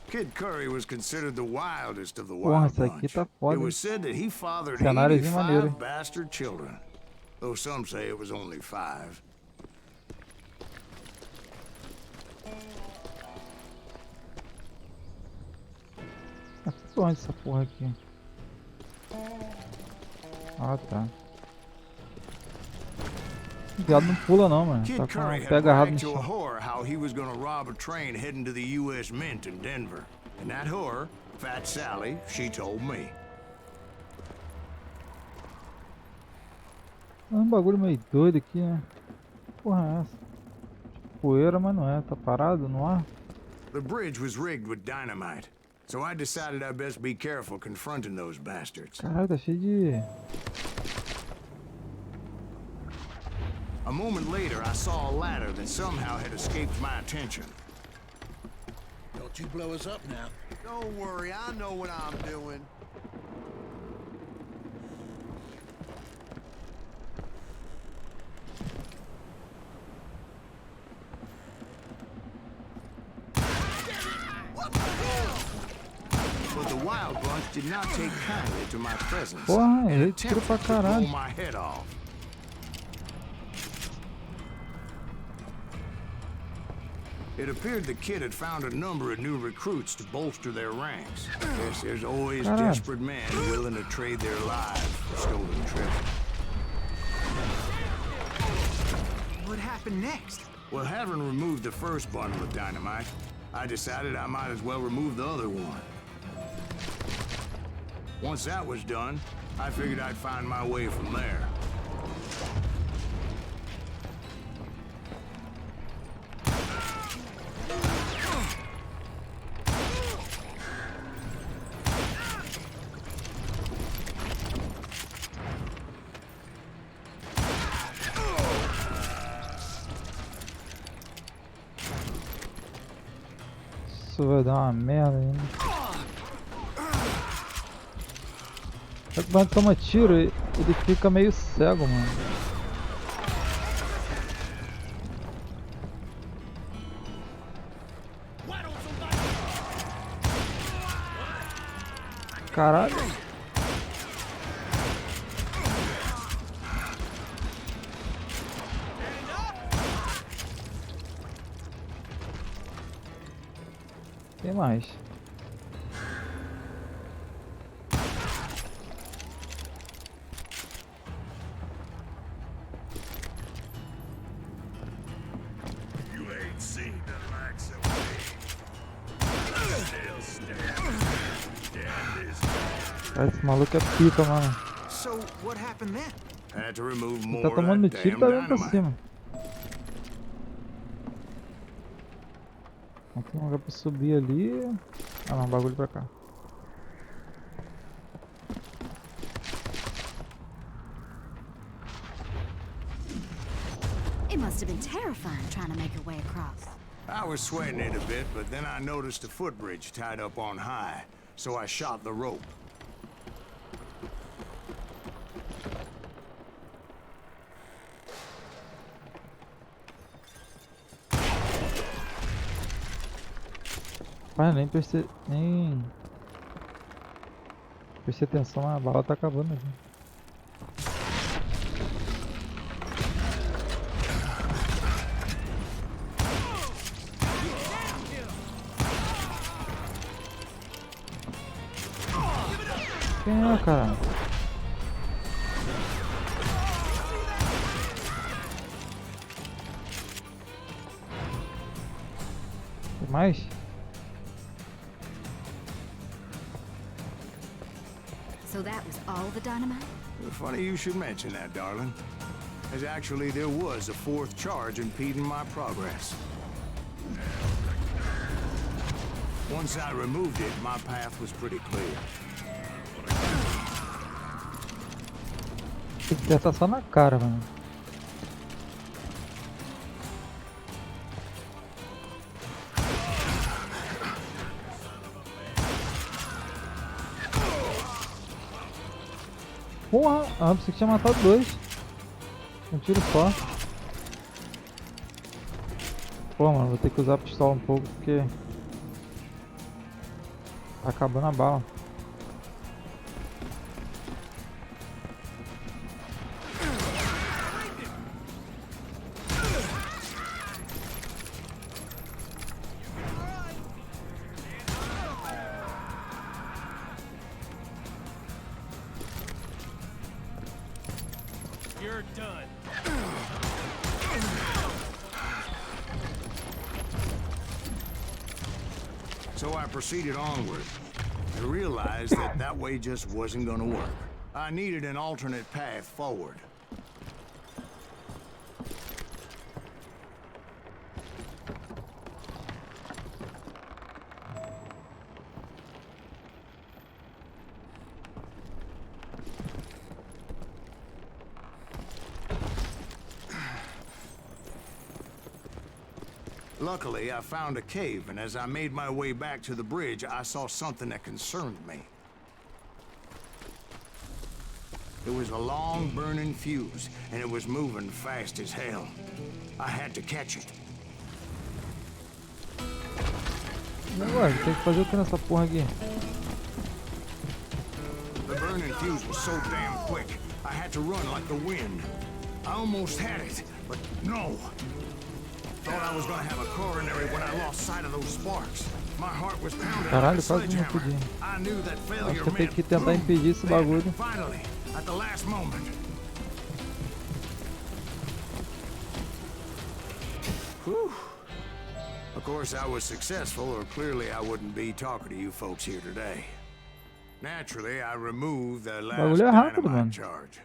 Speaker 2: Kid Curry was considered the wildest of the
Speaker 1: Porra,
Speaker 2: Wild
Speaker 1: essa aqui
Speaker 2: Bunch.
Speaker 1: tá foda,
Speaker 2: It
Speaker 1: hein?
Speaker 2: was said that he fathered
Speaker 1: Cenáriozinho
Speaker 2: 85
Speaker 1: maneiro, hein?
Speaker 2: bastard children, though some say it was only 5.
Speaker 1: Onde essa porra aqui? Ah, tá. O viado não pula não, mano.
Speaker 2: Kid
Speaker 1: Tá com
Speaker 2: Curry
Speaker 1: o
Speaker 2: had
Speaker 1: pé agarrado no
Speaker 2: bragged to a
Speaker 1: chão.
Speaker 2: whore how he was gonna rob a train heading to the U.S. Mint in Denver. And that whore, Fat Sally, she told me.
Speaker 1: É um bagulho meio doido aqui, né? Que porra é essa? Poeira, mas não é. Tá parado no ar?
Speaker 2: The bridge was rigged with dynamite, so I decided I'd best be careful confronting those bastards.
Speaker 1: Caralho, tá cheio de...
Speaker 2: A moment later, I saw a ladder that somehow had escaped my attention.
Speaker 8: Don't you blow us up now.
Speaker 5: Don't worry, I know what I'm doing.
Speaker 2: Wild Bunch did not take kindly to my presence
Speaker 1: Porra,
Speaker 2: and
Speaker 1: errei tiro pra
Speaker 2: attempted to blow
Speaker 1: caralho.
Speaker 2: my head off. It appeared the kid had found a number of new recruits to bolster their ranks. Yes, there's always
Speaker 1: Caralho.
Speaker 2: desperate men willing to trade their lives for stolen treasure.
Speaker 7: What happened next?
Speaker 2: Well, having removed the first bundle of dynamite, I decided I might as well remove the other one. Once that was done, I figured I'd find my way from there.
Speaker 1: Isso vai dar uma merda ainda. Só que quando toma tiro, ele fica meio cego, mano. Caralho. Tem mais.
Speaker 8: You ain't seen the likes of me. Still standing. Damn this.
Speaker 1: Cara, esse maluco é pica, mano.
Speaker 7: So, what happened then?
Speaker 2: Had to remove
Speaker 1: Ele
Speaker 2: more
Speaker 1: tá
Speaker 2: of
Speaker 1: tomando
Speaker 2: that
Speaker 1: tiro e
Speaker 2: damn
Speaker 1: tá vindo pra
Speaker 2: dynamite.
Speaker 1: cima. Não tem um lugar pra subir ali. Ah não, bagulho pra cá.
Speaker 6: It must have been terrifying trying to make your way across.
Speaker 2: I was sweating it a bit, but then I noticed a footbridge tied up on high, so I shot the rope.
Speaker 1: Mas nem prestei atenção, a bala tá acabando aqui. Quem é, cara? Tem mais?
Speaker 6: So that was all the dynamite?
Speaker 2: Funny you should mention that, darling. As actually there was a fourth charge impeding my progress. Once I removed it, my path was pretty clear.
Speaker 1: Tem que acertar só na cara, mano. Porra! Ah, pensei que tinha matado dois. Um tiro só. Pô, mano, vou ter que usar a pistola um pouco porque tá acabando a bala.
Speaker 8: You're done.
Speaker 2: So I proceeded onward. I realized that that way just wasn't gonna work. I needed an alternate path forward. Luckily, I found a cave, and as I made my way back to the bridge, I saw something that concerned me. It was a long, burning fuse, and it was moving fast as hell. I had to catch it.
Speaker 1: E agora? Tem que fazer o que nessa porra aqui?
Speaker 2: turning fuse was so damn quick, I had to run like the wind. I almost had it, but no. Thought I was gonna have a coronary when I lost sight of those sparks. My heart was pounding like a
Speaker 1: Caralho, quase não
Speaker 2: sledgehammer.
Speaker 1: podia.
Speaker 2: I knew that
Speaker 1: Acho
Speaker 2: failure
Speaker 1: que eu tenho
Speaker 2: meant
Speaker 1: que tentar
Speaker 2: boom.
Speaker 1: impedir esse
Speaker 2: Then,
Speaker 1: bagulho.
Speaker 2: finally, at the last moment. Whew. Of course, I was successful, or clearly I wouldn't be talking to you folks here today. Naturally, I removed the last
Speaker 1: Bagulho é rápido,
Speaker 2: dynamite
Speaker 1: mano.
Speaker 2: charge.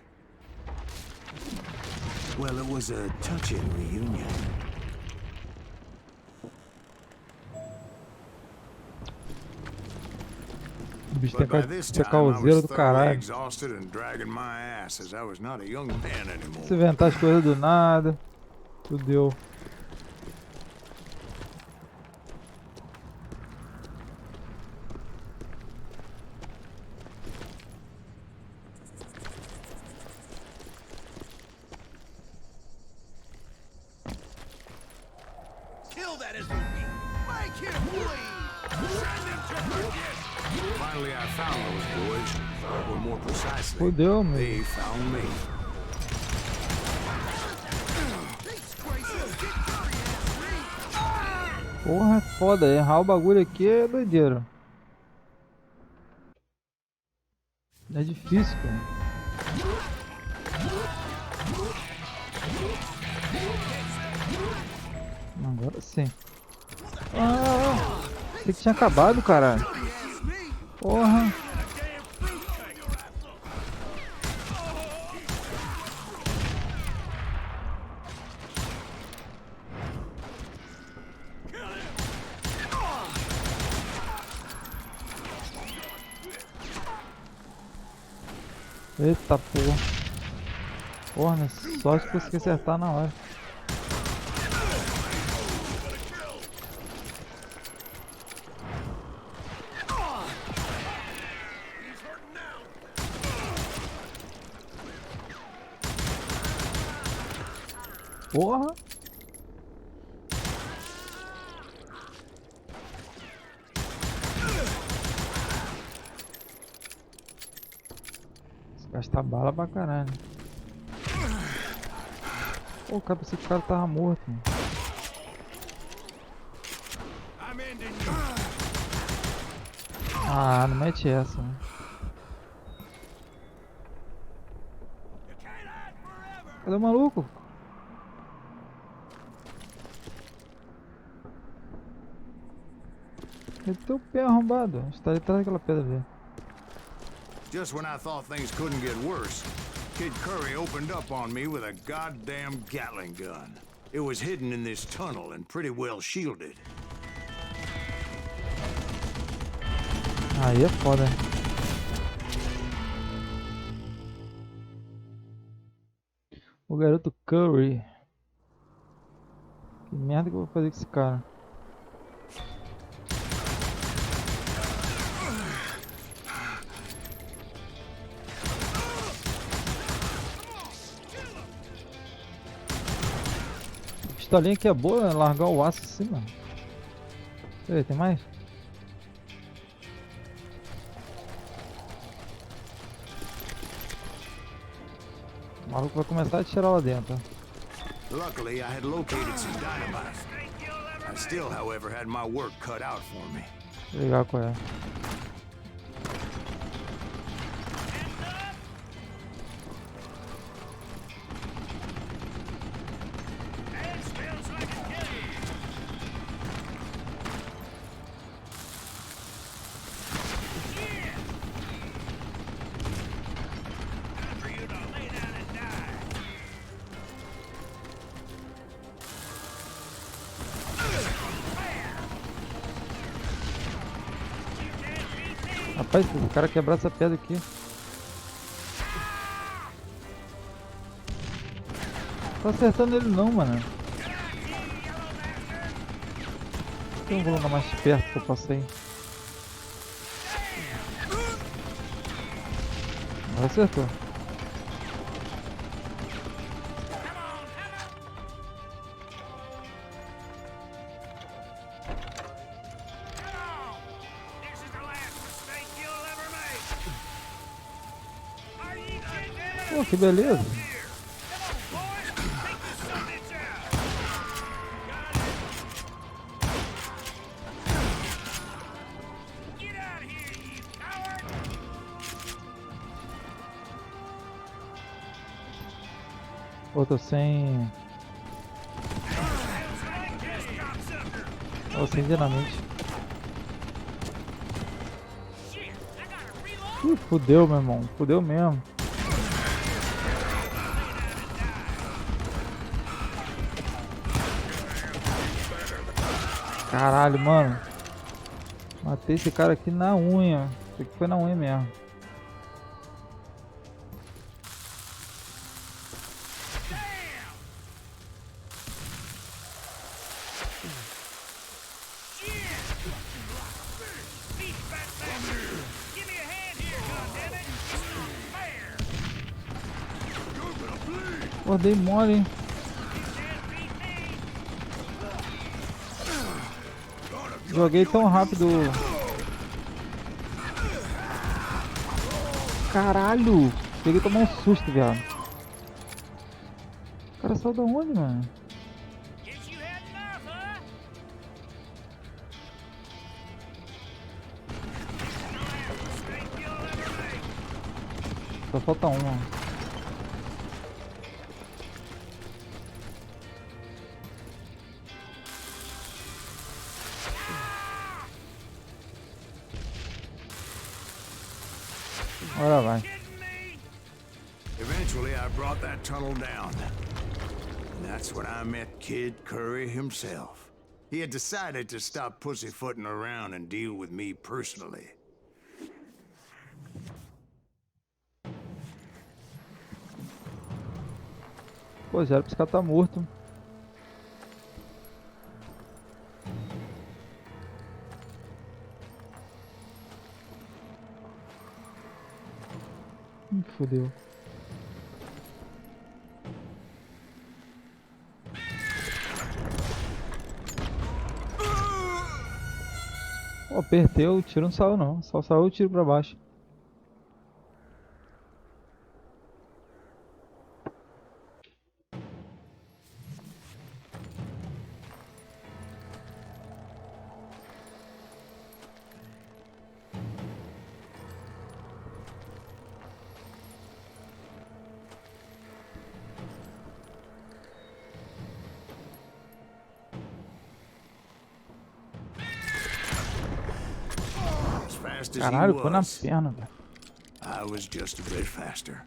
Speaker 2: Well, it was a touching reunion.
Speaker 1: O bicho
Speaker 2: But by
Speaker 1: tem
Speaker 2: this
Speaker 1: que ser
Speaker 2: time, I
Speaker 1: causeiro
Speaker 2: was
Speaker 1: do
Speaker 2: thoroughly
Speaker 1: caralho.
Speaker 2: exhausted and dragging my ass as I was not a young man anymore.
Speaker 1: Se inventar as coisas do nada. Fudeu.
Speaker 8: Kill that SOB! Make him bleed! Send him to perdition!
Speaker 2: Finally, I found those boys, or more precisely,
Speaker 1: Fudeu, meu.
Speaker 2: they found me.
Speaker 8: These crazies get dirty ass me!
Speaker 1: Porra, é foda. Errar o bagulho aqui é doideira. É difícil, cara. Agora sim. Ah, achei que tinha acabado, caralho. Porra. Eita porra. Porra, né? Sorte que consegui acertar na hora. Porra! Gastar bala pra caralho. Pô, cara, pensei que o cara tava morto, mano. Ah, não mete essa, né? Cadê o maluco? Cadê teu pé arrombado? Está atrás daquela pedra ali.
Speaker 2: Just when I thought things couldn't get worse, Kid Curry opened up on me with a goddamn Gatling gun. It was hidden in this tunnel and pretty well shielded.
Speaker 1: Aí é foda. O garoto Curry. Que merda que eu vou fazer com esse cara? A pistolinha aqui é boa, né? Largar o aço assim, mano. Ei, tem mais? O maluco vai começar a tirar lá dentro.
Speaker 2: Luckily, I had located some dynamite. I still, however, had my work cut out for me.
Speaker 1: Legal qual é. Rapaz, se o cara quebrar essa pedra aqui. Não tô acertando ele não, mano. Tem um volume mais perto que eu passei. Agora acertou. Pô, que beleza. Pô, tô sem... Tô sem dinamite. Ih, fudeu, meu irmão. Fudeu mesmo. Caralho, mano. Matei esse cara aqui na unha. Isso aqui foi na unha mesmo. Pô, dei mole, hein? Joguei tão rápido. Caralho! Peguei e tomei um susto, viado. O cara saiu da onde, mano? Só falta uma. Agora vai.
Speaker 2: Eventually, I brought that tunnel down. And that's when I met Kid Curry himself. He had decided to stop pussyfooting around and deal with me personally.
Speaker 1: Pô, já era pra esse cara tá morto. Fodeu. Pô, apertei, o tiro não saiu não. Só saiu o tiro pra baixo. Caralho, foi na perna, velho.
Speaker 2: I was just a bit faster.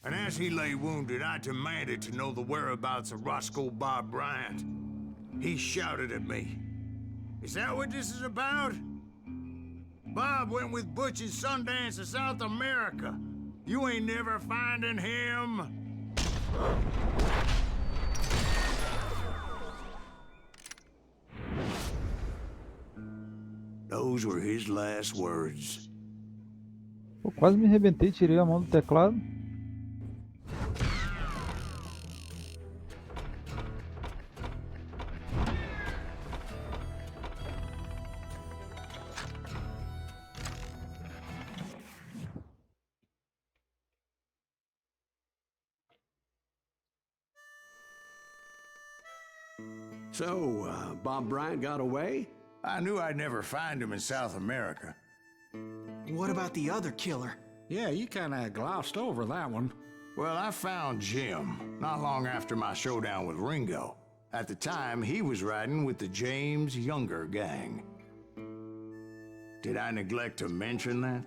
Speaker 2: And as he lay wounded, I demanded to know the whereabouts of Roscoe Bob Bryant. He shouted at me. Is that what this is about? Bob went with Butch and Sundance to South America. You ain't never finding him. Those were his last words.
Speaker 1: Pô, quase me arrebentei, tirei a mão do teclado.
Speaker 3: So, Bob Bryant got away?
Speaker 2: I knew I'd never find him in South America.
Speaker 7: What about the other killer?
Speaker 4: Yeah, you kind of glossed over that one.
Speaker 2: Well, I found Jim not long after my showdown with Ringo. At the time, he was riding with the James Younger gang. Did I neglect to mention that?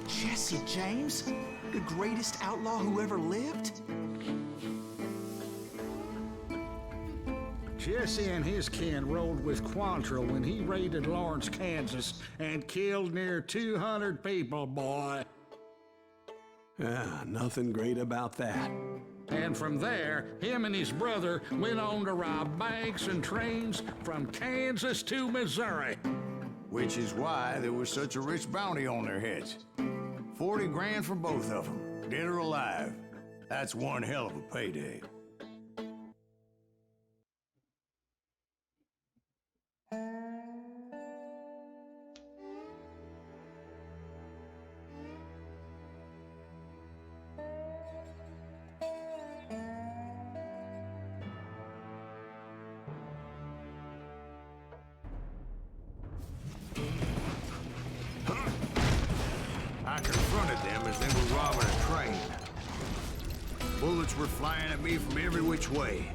Speaker 7: Jesse James? The greatest outlaw who ever lived?
Speaker 4: Jesse and his kin rode with Quantrill when he raided Lawrence, Kansas, and killed near 200 people, boy.
Speaker 3: Nothing great about that.
Speaker 4: And from there, him and his brother went on to rob banks and trains from Kansas to Missouri.
Speaker 2: Which is why there was such a rich bounty on their heads. 40 grand for both of them, dead or alive. That's one hell of a payday. confronted them as they were robbing a train. Bullets were flying at me from every which way.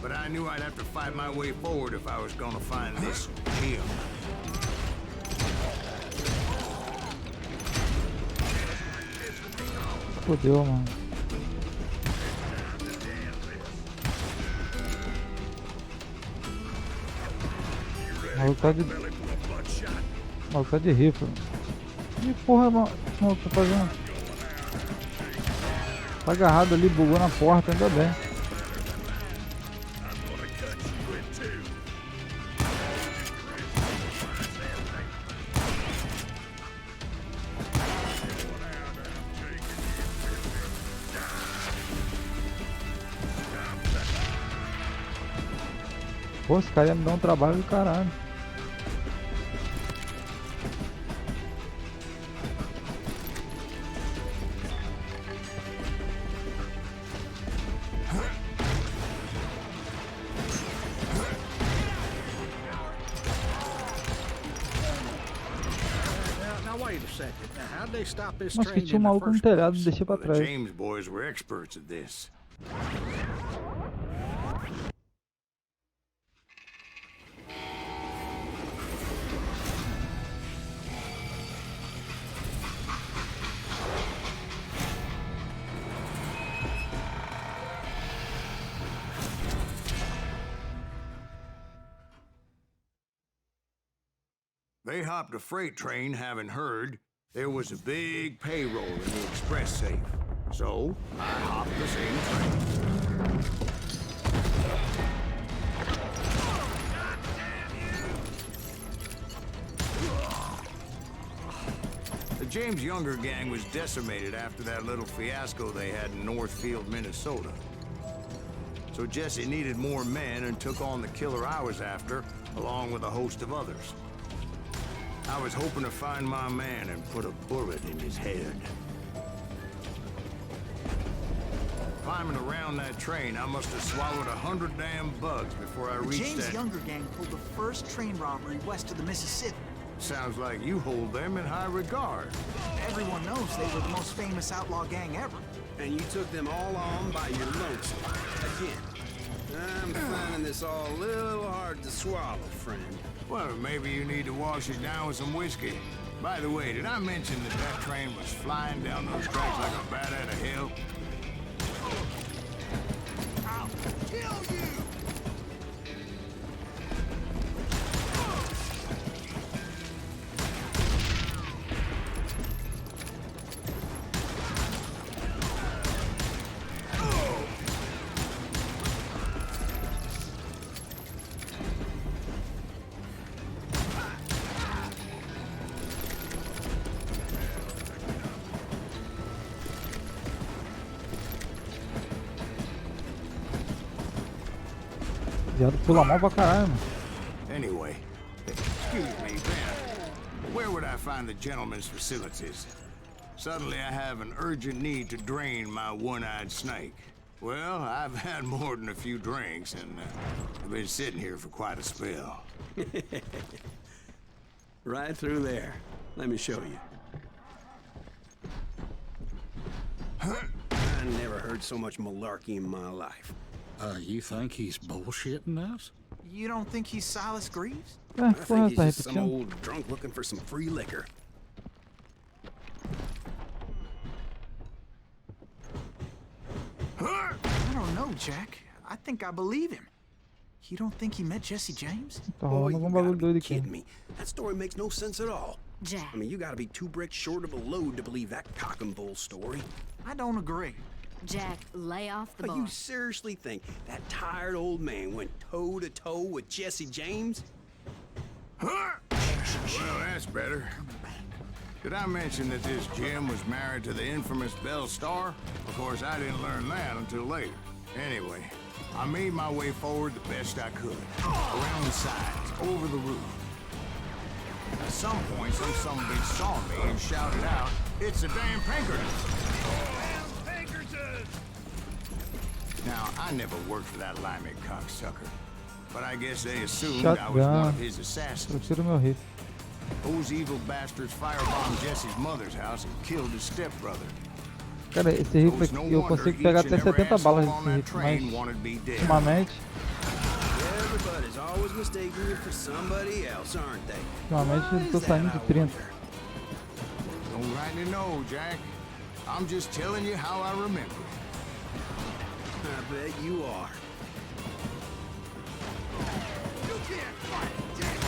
Speaker 2: But I knew I'd have to fight my way forward if I was gonna find this Jim.
Speaker 1: Fodeu, mano. O maluco tá de... O maluco tá de rifle. Que porra, mano, o maluco tá fazendo? Tá agarrado ali, bugou na porta, ainda bem. Pô, esse cara ia me dar um trabalho do caralho.
Speaker 4: Now wait a second. How'd they stop this
Speaker 1: Acho que
Speaker 4: train
Speaker 1: tinha um
Speaker 4: in the
Speaker 1: maluco no
Speaker 4: first
Speaker 1: telhado,
Speaker 4: place?
Speaker 1: deixei pra
Speaker 2: The
Speaker 1: trás.
Speaker 2: James boys were experts at this. They hopped a freight train having heard there was a big payroll in the express safe. So, I hopped the same train. The James Younger gang was decimated after that little fiasco they had in Northfield, Minnesota. So Jesse needed more men and took on the killer I was after, along with a host of others. I was hoping to find my man and put a bullet in his head. Climbing around that train, I must have swallowed 100 damn bugs before I
Speaker 7: The
Speaker 2: reached
Speaker 7: James
Speaker 2: that...
Speaker 7: Younger gang pulled the first train robbery west of the Mississippi.
Speaker 2: Sounds like you hold them in high regard.
Speaker 7: Everyone knows they were the most famous outlaw gang ever.
Speaker 5: And you took them all on by your lonesome. Again. I'm finding this all a little hard to swallow, friend.
Speaker 2: Well, maybe you need to wash it down with some whiskey. By the way, did I mention that that train was flying down those tracks like a bat out of hell?
Speaker 8: I'll kill you!
Speaker 1: Viado pula mal pra caralho, mano.
Speaker 2: Anyway, excuse me, Ben. Where would I find the gentleman's facilities? Suddenly I have an urgent need to drain my one-eyed snake. Well, I've had more than a few drinks, and I've been sitting here for quite a spell.
Speaker 3: Right through there. Let me show you.
Speaker 5: I never heard so much malarkey in my life.
Speaker 4: You think he's bullshitting us?
Speaker 7: You don't think he's Silas Greaves?
Speaker 1: É,
Speaker 5: I
Speaker 1: porra,
Speaker 5: think he's
Speaker 1: tá
Speaker 5: just some
Speaker 1: repetindo.
Speaker 5: old drunk looking for some free liquor.
Speaker 7: I don't know, Jack. I think I believe him. You don't think he met Jesse James?
Speaker 1: Tá
Speaker 5: Boy,
Speaker 1: rolando
Speaker 5: you
Speaker 1: algum
Speaker 5: gotta
Speaker 1: bagulho
Speaker 5: be
Speaker 1: doido aqui.
Speaker 5: kidding me. That story makes no sense at all.
Speaker 6: Jack,
Speaker 5: I mean, you gotta be 2 bricks short of a load to believe that cock and bull story.
Speaker 7: I don't agree.
Speaker 6: Jack, lay off the
Speaker 5: But
Speaker 6: bar.
Speaker 5: you seriously think that tired old man went toe-to-toe with Jesse James?
Speaker 2: Well, that's better. Did I mention that this Jim was married to the infamous Belle Star? Of course, I didn't learn that until later. Anyway, I made my way forward the best I could. Around the sides, over the roof. At some point, some bitch saw me and shouted out, "It's a damn Pinkerton!"
Speaker 8: Damn Pinkerton!
Speaker 2: Now, I never worked for that limey cocksucker. But I guess they assumed I was one of his assassins.
Speaker 1: Prefiro meu rifle.
Speaker 2: Those evil bastards firebombed Jesse's mother's house and killed his stepbrother.
Speaker 1: Cara, esse rifle
Speaker 2: No
Speaker 1: aqui eu
Speaker 2: wonder
Speaker 1: consigo pegar
Speaker 2: each
Speaker 1: até
Speaker 2: and every
Speaker 1: 70 balas
Speaker 2: asshole on
Speaker 1: desse
Speaker 2: that
Speaker 1: rifle,
Speaker 2: train
Speaker 1: mas
Speaker 2: wanted to be dead.
Speaker 1: ultimamente
Speaker 5: Everybody's always mistaking you for somebody else, aren't they?
Speaker 1: eu tô saindo de 30.
Speaker 2: Don't rightly know, Jack. I'm just telling you how I remember.
Speaker 5: I bet you are.
Speaker 8: You can't fight, Dick!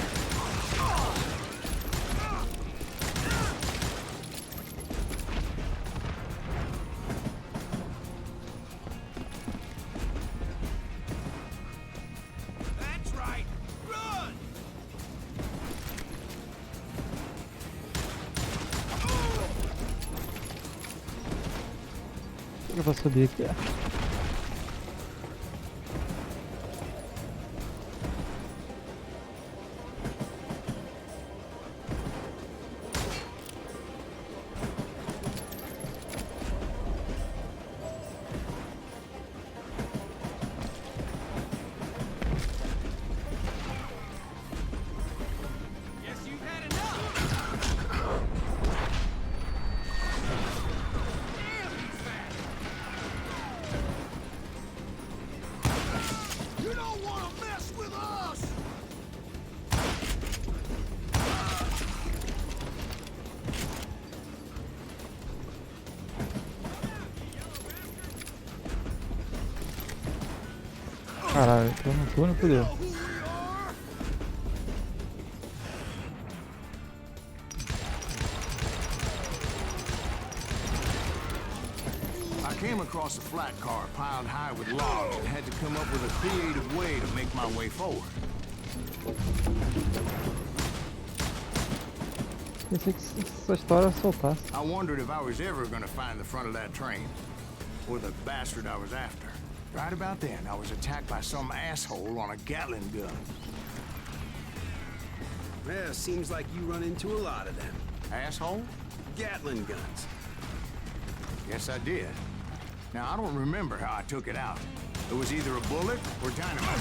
Speaker 8: That's right! Run!
Speaker 1: Eu vou subir aqui.
Speaker 8: Guess you've had enough! Damn, he's fast! You don't want to mess with us!
Speaker 1: Caralho, eu não tô no poder.
Speaker 8: Who we are?
Speaker 2: I came across a flat car piled high with logs and had to come up with a creative way to make my way forward.
Speaker 1: Pensei que essa história soltasse.
Speaker 2: I wondered if I was ever going to find the front of that train, or the bastard I was after. Right about then, I was attacked by some asshole on a Gatling gun.
Speaker 5: Yeah, seems like you run into a lot of them.
Speaker 2: Asshole?
Speaker 5: Gatling guns.
Speaker 2: Yes, I did. Now, I don't remember how I took it out. It was either a bullet or dynamite.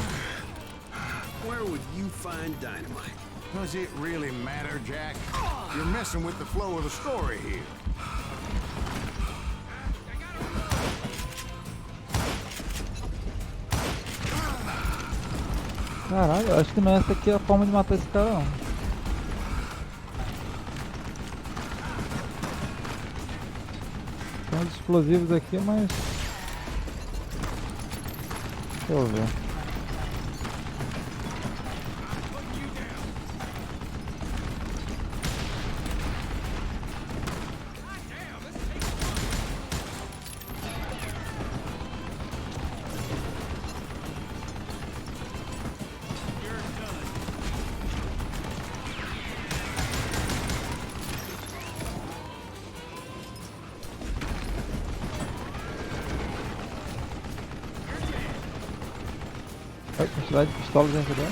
Speaker 5: Where would you find dynamite?
Speaker 2: Does it really matter, Jack? You're messing with the flow of the story here.
Speaker 1: Caralho, eu acho que não é essa aqui a forma de matar esse cara não. Tem uns explosivos aqui, mas... Deixa eu ver. Olha a quantidade de pistolas dentro dela.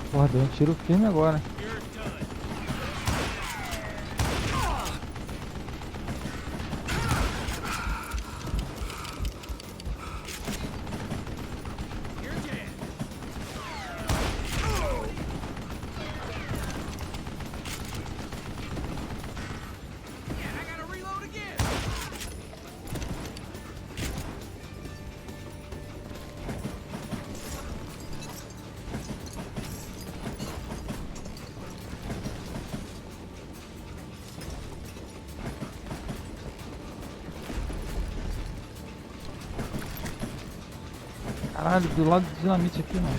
Speaker 1: Porra, deu um tiro firme agora. Caralho, do lado do dinamite aqui, mano.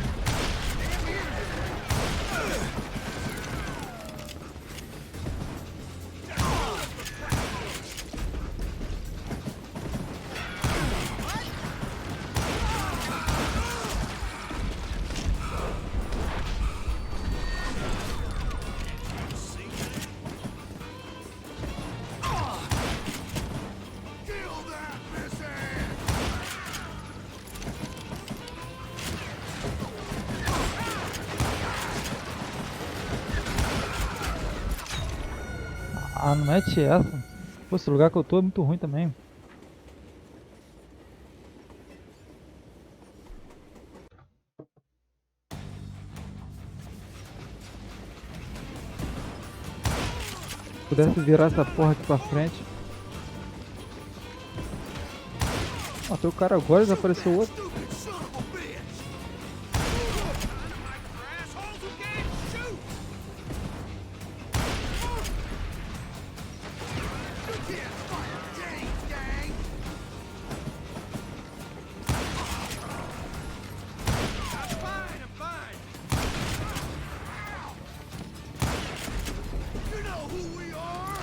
Speaker 1: Ah, não mete essa. Pô, esse lugar que eu tô é muito ruim também. Se pudesse virar essa porra aqui pra frente. Matei o cara agora e desapareceu o outro.
Speaker 8: Stupid son of a bitch! Assholes who can't shoot! You can't fire James, gang! I'm fine, I'm fine! You know who we are?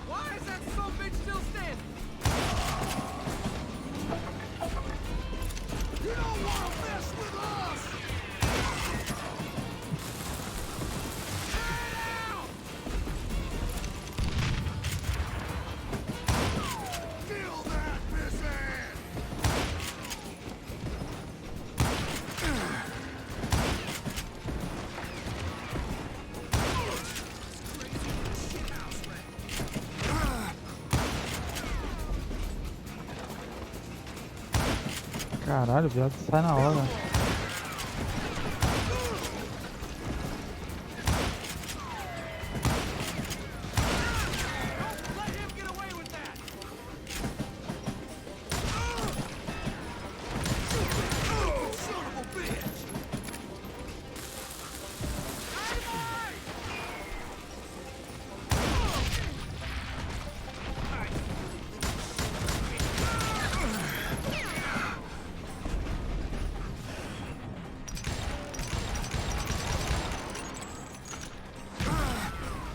Speaker 8: Why is that son of a bitch still standing? You don't want to mess with us! Get out! Kill that pissant!
Speaker 1: Caralho, viado, sai na hora.
Speaker 8: Let him get away with that! Son of a bitch!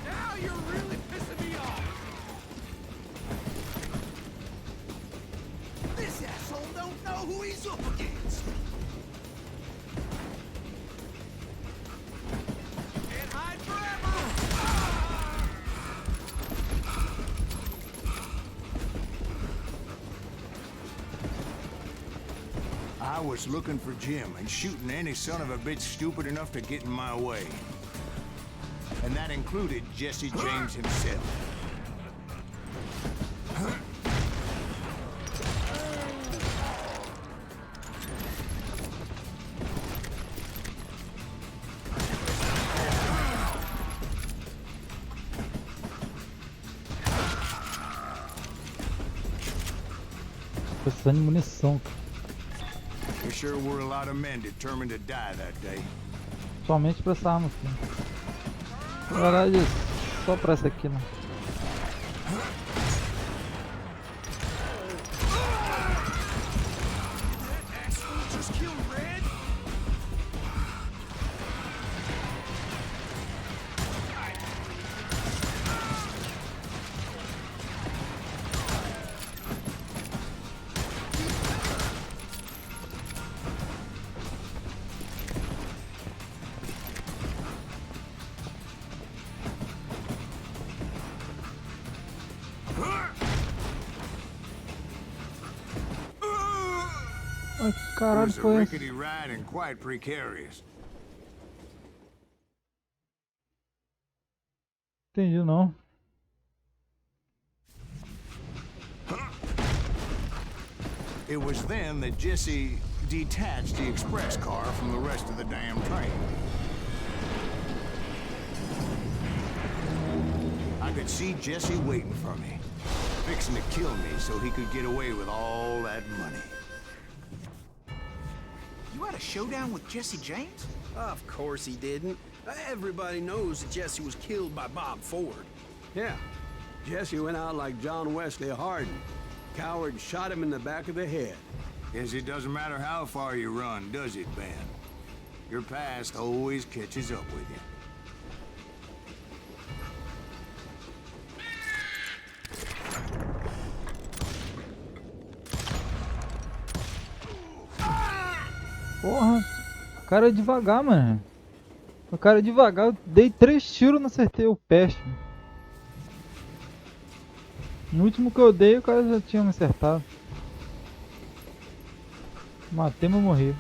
Speaker 8: Now you're really pissing me off! This asshole don't know who he's up against! Can't hide forever!
Speaker 2: I was looking for Jim and shooting any son of a bitch stupid enough to get in my way. And that included Jesse James himself.
Speaker 1: Precisando de munição.
Speaker 2: There sure were a lot of men determined to die that day.
Speaker 1: Somente pra essa arma aqui. Na verdade, só pra essa aqui, né?
Speaker 8: Asshole just killed Red?
Speaker 1: Ai,
Speaker 2: It
Speaker 1: caralho,
Speaker 2: was a
Speaker 1: foi esse?
Speaker 2: rickety ride and quite precarious.
Speaker 1: Entendi não.
Speaker 2: It was then that Jesse detached the express car from the rest of the damn train. I could see Jesse waiting for me, fixing to kill me so he could get away with all that money.
Speaker 7: You had a showdown with Jesse James?
Speaker 5: Of course he didn't. Everybody knows that Jesse was killed by Bob Ford.
Speaker 3: Yeah. Jesse went out like John Wesley Hardin. Coward shot him in the back of the head.
Speaker 2: Guess it doesn't matter how far you run, does it, Ben? Your past always catches up with you.
Speaker 1: Porra, o cara é devagar, mano. O cara é devagar, eu dei 3 tiros e não acertei o peste. No último que eu dei, o cara já tinha me acertado. Matei, mas morri.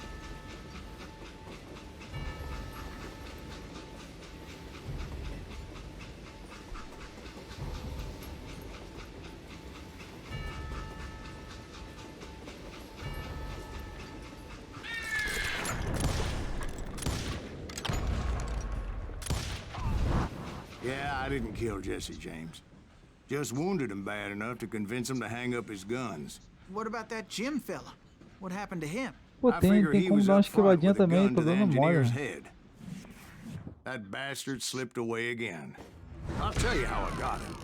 Speaker 2: I didn't kill Jesse James. Just wounded him bad enough to convince him to hang up his guns.
Speaker 7: What about that Jim fella? What happened to him?
Speaker 1: Pô,
Speaker 2: I
Speaker 1: tem,
Speaker 2: figure
Speaker 1: tem
Speaker 2: he
Speaker 1: como
Speaker 2: was
Speaker 1: dar uma
Speaker 2: up front
Speaker 1: esquivadinha
Speaker 2: with a
Speaker 1: também,
Speaker 2: gun
Speaker 1: tô
Speaker 2: to the
Speaker 1: dando mole.
Speaker 2: engineer's head. That bastard slipped away again. I'll tell you how I got him.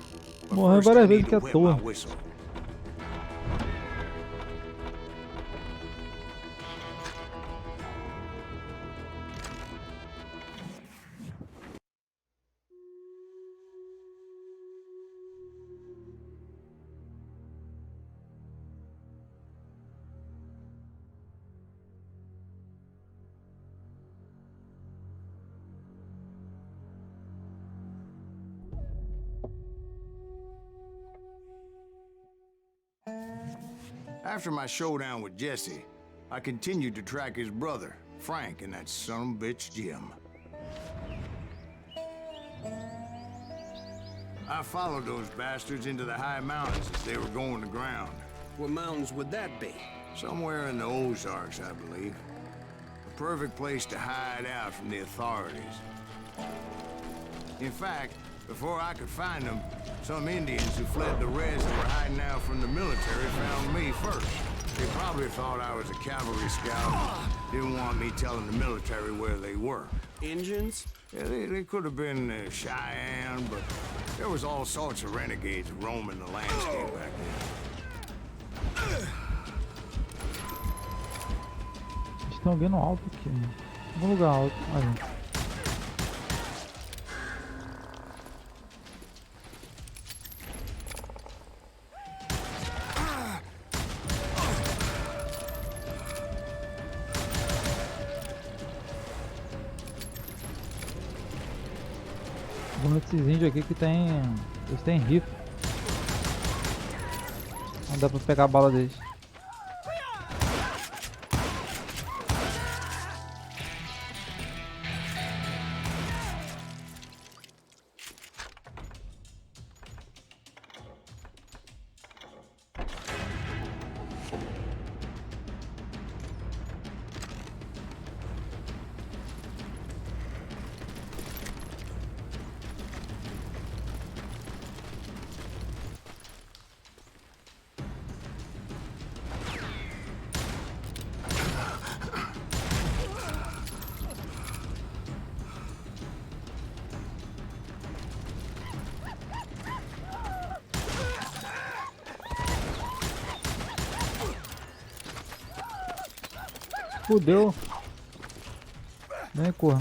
Speaker 2: But
Speaker 1: Morreu
Speaker 2: first I
Speaker 1: várias
Speaker 2: need
Speaker 1: vezes que
Speaker 2: to
Speaker 1: é à
Speaker 2: wet
Speaker 1: toa.
Speaker 2: my whistle. After my showdown with Jesse, I continued to track his brother, Frank, and that son of a bitch, Jim. I followed those bastards into the high mountains as they were going to ground.
Speaker 5: What mountains would that be?
Speaker 2: Somewhere in the Ozarks, I believe. A perfect place to hide out from the authorities. In fact, before I could find them, some Indians who fled the res and were hiding out from the military found me first. They probably thought I was a cavalry scout. Didn't want me telling the military where they were.
Speaker 5: Engines?
Speaker 2: Yeah, they could have been Cheyenne, but there was all sorts of renegades roaming the landscape back then.
Speaker 1: Tem alguém no alto aqui. Algum lugar alto. Olha. Vamos nesses índios aqui que tem. Eles têm rifle. Não dá pra pegar a bala deles. Fudeu. Nem corra.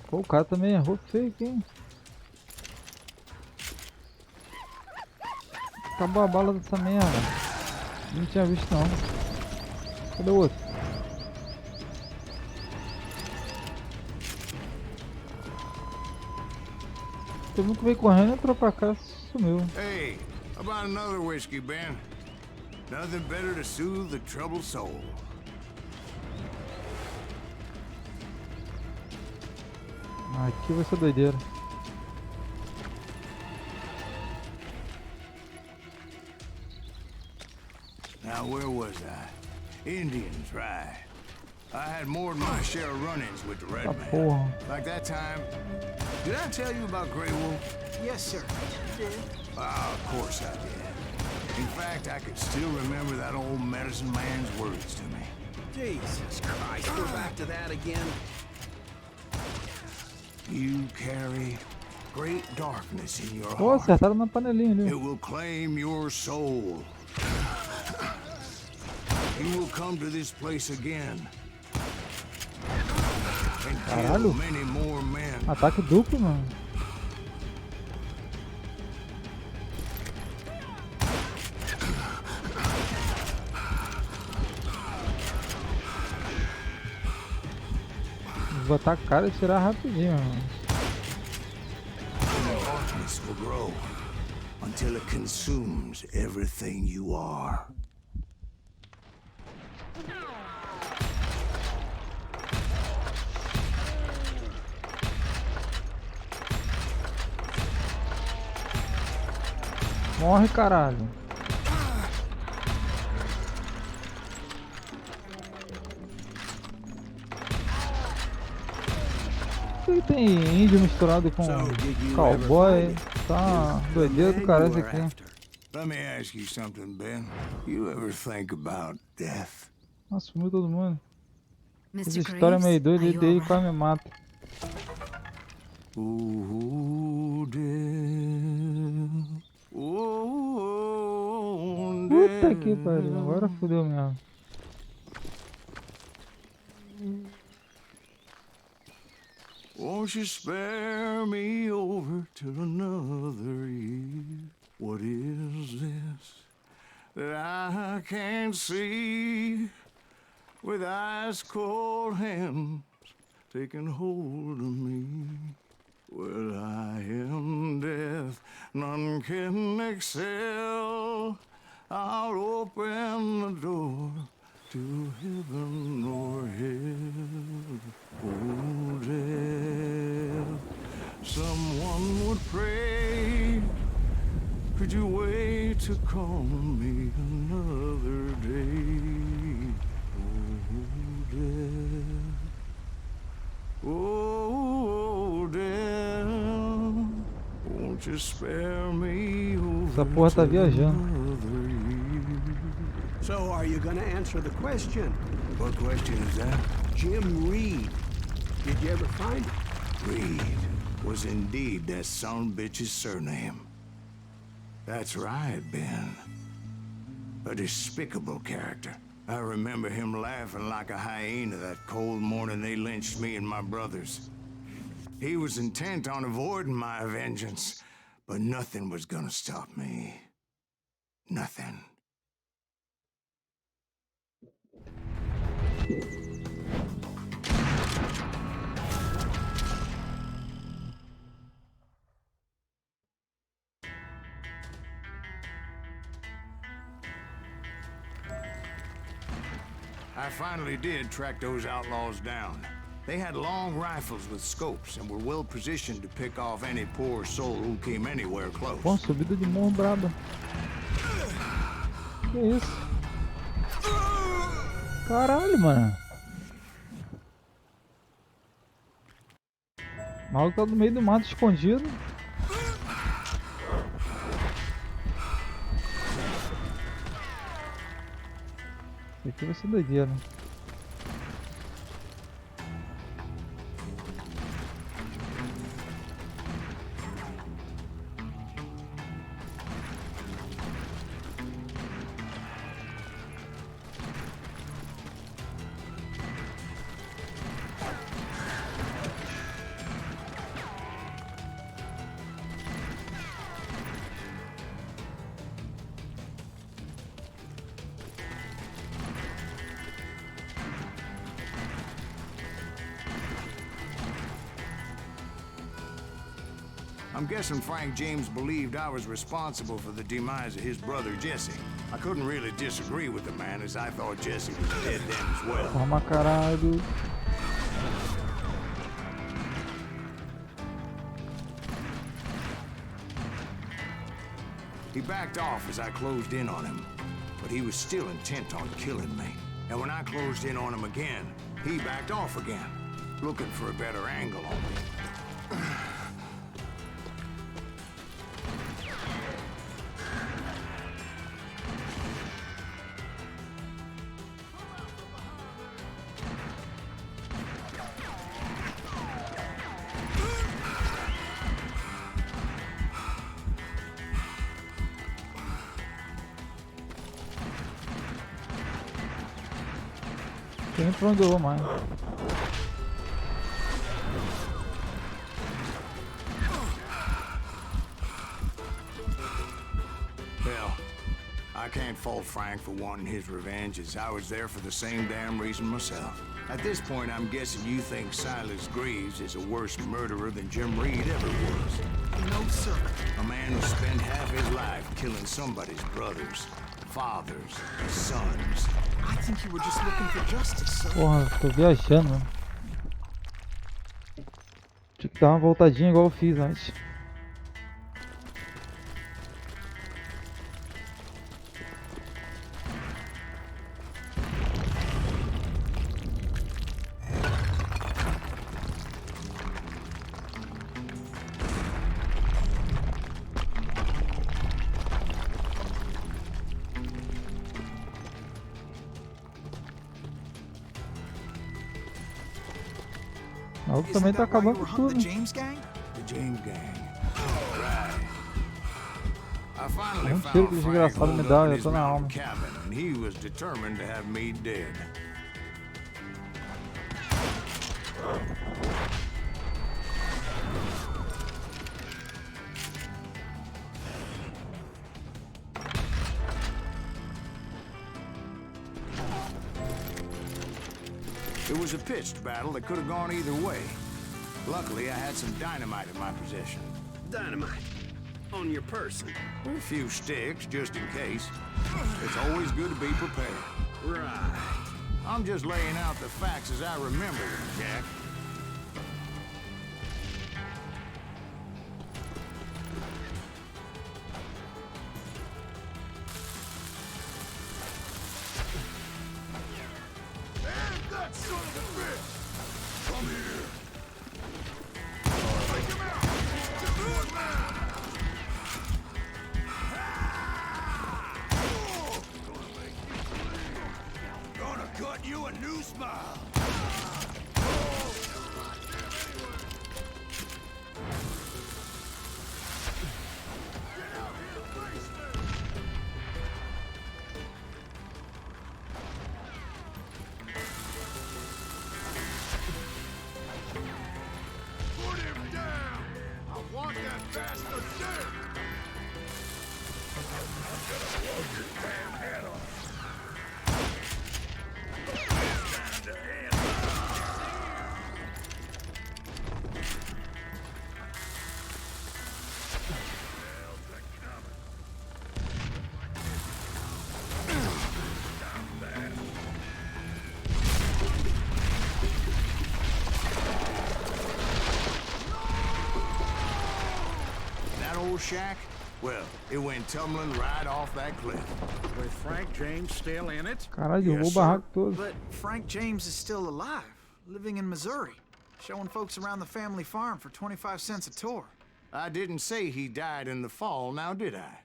Speaker 1: Pô, o cara também errou feio aqui, hein? Acabou a bala dessa merda. Não tinha visto não. Cadê o outro? Todo mundo que veio correndo entrou pra cá, sumiu.
Speaker 2: Hey, how about another whiskey, Ben? Nothing better to soothe the troubled soul.
Speaker 1: Aqui vai ser doideira.
Speaker 2: Now, where was I? Indians, right. I had more than my share of run-ins with the red
Speaker 1: Tá
Speaker 2: man.
Speaker 1: porra.
Speaker 2: Like that time. Did I tell you about Grey Wolf?
Speaker 7: Yes, sir.
Speaker 2: Ah, of course I did. In fact, I could still remember that old medicine man's words to me.
Speaker 5: Jesus Christ, we're back to that again.
Speaker 2: You carry great darkness in your
Speaker 1: Pô,
Speaker 2: heart.
Speaker 1: acertaram na panelinha ali.
Speaker 2: It will claim your soul. You will come to this place again. And kill
Speaker 1: Caralho.
Speaker 2: many more men.
Speaker 1: Ataque duplo, mano. Vou atacar e tirar rapidinho, mano.
Speaker 2: The darkness will grow until it consumes everything you are.
Speaker 1: Morre, caralho. que tem índio misturado com
Speaker 3: So, did you
Speaker 1: cowboy?
Speaker 3: ever find
Speaker 1: Tá
Speaker 3: The
Speaker 1: doideira do
Speaker 3: man
Speaker 1: cara
Speaker 3: you
Speaker 1: esse
Speaker 3: were
Speaker 1: aqui.
Speaker 3: after?
Speaker 2: Let me ask you something, Ben. You ever think about death?
Speaker 1: Nossa, sumiu todo mundo. Essa
Speaker 6: Mr.
Speaker 1: história é
Speaker 6: Graves,
Speaker 1: meio doida,
Speaker 6: are
Speaker 1: ele
Speaker 6: you
Speaker 1: daí
Speaker 6: all
Speaker 1: quase
Speaker 6: right?
Speaker 1: me mata.
Speaker 2: Oh, death. Oh,
Speaker 1: Puta que
Speaker 2: death.
Speaker 1: pariu, agora fodeu mesmo.
Speaker 2: Won't you spare me over till another year? What is this that I can't see with ice cold hands taking hold of me? Well, I am death, none can excel. I'll open the door to heaven or hell. Oh, death, someone would pray. Could you wait to call me another day? Oh, death. Oh, death, won't you spare me
Speaker 1: Essa
Speaker 2: over
Speaker 1: porra tá
Speaker 2: till
Speaker 1: viajando.
Speaker 2: another year?
Speaker 3: So, are you gonna answer the question?
Speaker 2: What question is that?
Speaker 3: Jim Reed. Did you ever find him?
Speaker 2: Reed was indeed that son bitch's surname. That's right, Ben. A despicable character. I remember him laughing like a hyena that cold morning they lynched me and my brothers. He was intent on avoiding my vengeance, but nothing was gonna stop me. Nothing. I finally did track those outlaws down. They had long rifles with scopes and were well positioned to pick off any poor soul who came anywhere close.
Speaker 1: Bom, subida de morro braba. Que isso? Caralho, mano. O maluco tá no meio do mato escondido. Isso aqui vai ser doideira.
Speaker 2: I'm guessing Frank James believed I was responsible for the demise of his brother Jesse. I couldn't really disagree with the man, as I thought Jesse was dead then as well.
Speaker 1: Toma, caralho.
Speaker 2: He backed off as I closed in on him, but he was still intent on killing me. And when I closed in on him again, he backed off again, looking for a better angle on me.
Speaker 1: Tem pra onde eu vou mais.
Speaker 2: Well, I can't fault Frank for wanting his revenge, as I was there for the same damn reason myself. At this point, I'm guessing you think Silas Greaves is a worse murderer than Jim Reed ever was.
Speaker 7: No, sir.
Speaker 2: A man who spent half his life killing somebody's brothers, fathers, sons.
Speaker 7: I think you were just looking for justice, sir.
Speaker 1: Porra, tô viajando, né? Tinha que dar uma voltadinha igual eu fiz antes. Maluco
Speaker 7: Isn't
Speaker 1: também tá
Speaker 7: that why you
Speaker 1: acabando
Speaker 7: were
Speaker 1: com
Speaker 7: hunting the
Speaker 1: tudo.
Speaker 7: James gang?
Speaker 2: The James gang. Right. I finally
Speaker 1: Um
Speaker 2: found
Speaker 1: tiro que
Speaker 2: Frank
Speaker 1: desgraçado me
Speaker 2: holed
Speaker 1: dá,
Speaker 2: up in
Speaker 1: eu
Speaker 2: his
Speaker 1: tô na alma.
Speaker 2: mountain cabin, and he was determined to have me dead. It was a pitched battle that could have gone either way. Luckily, I had some dynamite in my possession.
Speaker 5: Dynamite. On your person.
Speaker 2: A few sticks, just in case. It's always good to be prepared.
Speaker 5: Right.
Speaker 2: I'm just laying out the facts as I remember them, Jack.
Speaker 8: And that son of a bitch! Come here! Take him out! Do it now! Gonna cut you a new smile! Put him down! I want that bastard dead! I'm gonna blow your damn head off! It's time to end Hell's a coming. Stop that.
Speaker 2: That old shack? Well, it went tumbling right off that cliff.
Speaker 4: With Frank James still in it?
Speaker 1: Caralho, derrubou o
Speaker 2: Yes, sir.
Speaker 1: barraco todo.
Speaker 7: But Frank James is still alive, living in Missouri, showing folks around the family farm for 25 cents a tour.
Speaker 2: I didn't say he died in the fall, now did I?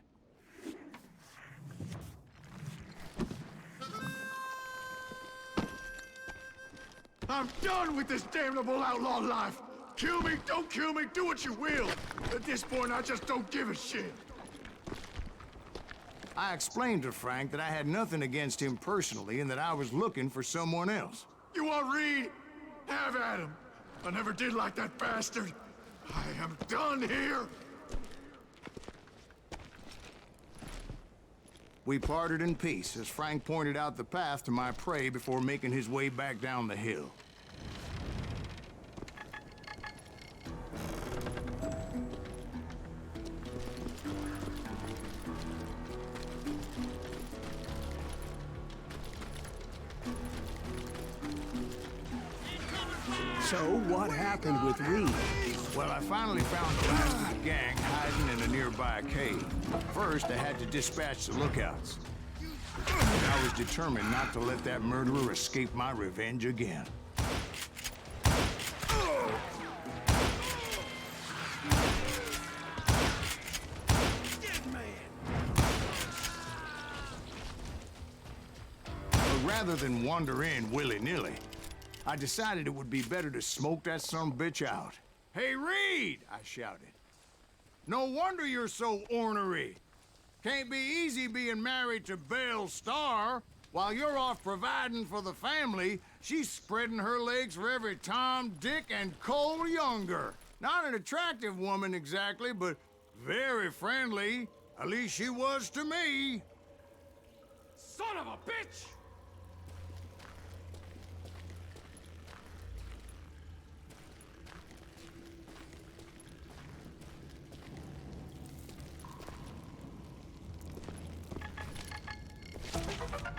Speaker 8: I'm done with this damnable outlaw life. Kill me, don't kill me, do what you will. At this point, I just don't give a shit.
Speaker 2: I explained to Frank that I had nothing against him personally and that I was looking for someone else.
Speaker 8: You want Reed? Have at him. I never did like that bastard. I am done here.
Speaker 2: We parted in peace as Frank pointed out the path to my prey before making his way back down the hill.
Speaker 3: So, what happened with Reed?
Speaker 2: Well, I finally found the last of the gang hiding in a nearby cave. First, I had to dispatch the lookouts. And I was determined not to let that murderer escape my revenge again. But rather than wander in willy-nilly, I decided it would be better to smoke that sumbitch out. Hey, Reed! I shouted. No wonder you're so ornery. Can't be easy being married to Belle Starr. While you're off providing for the family, she's spreading her legs for every Tom, Dick, and Cole Younger. Not an attractive woman exactly, but very friendly. At least she was to me.
Speaker 8: Son of a bitch!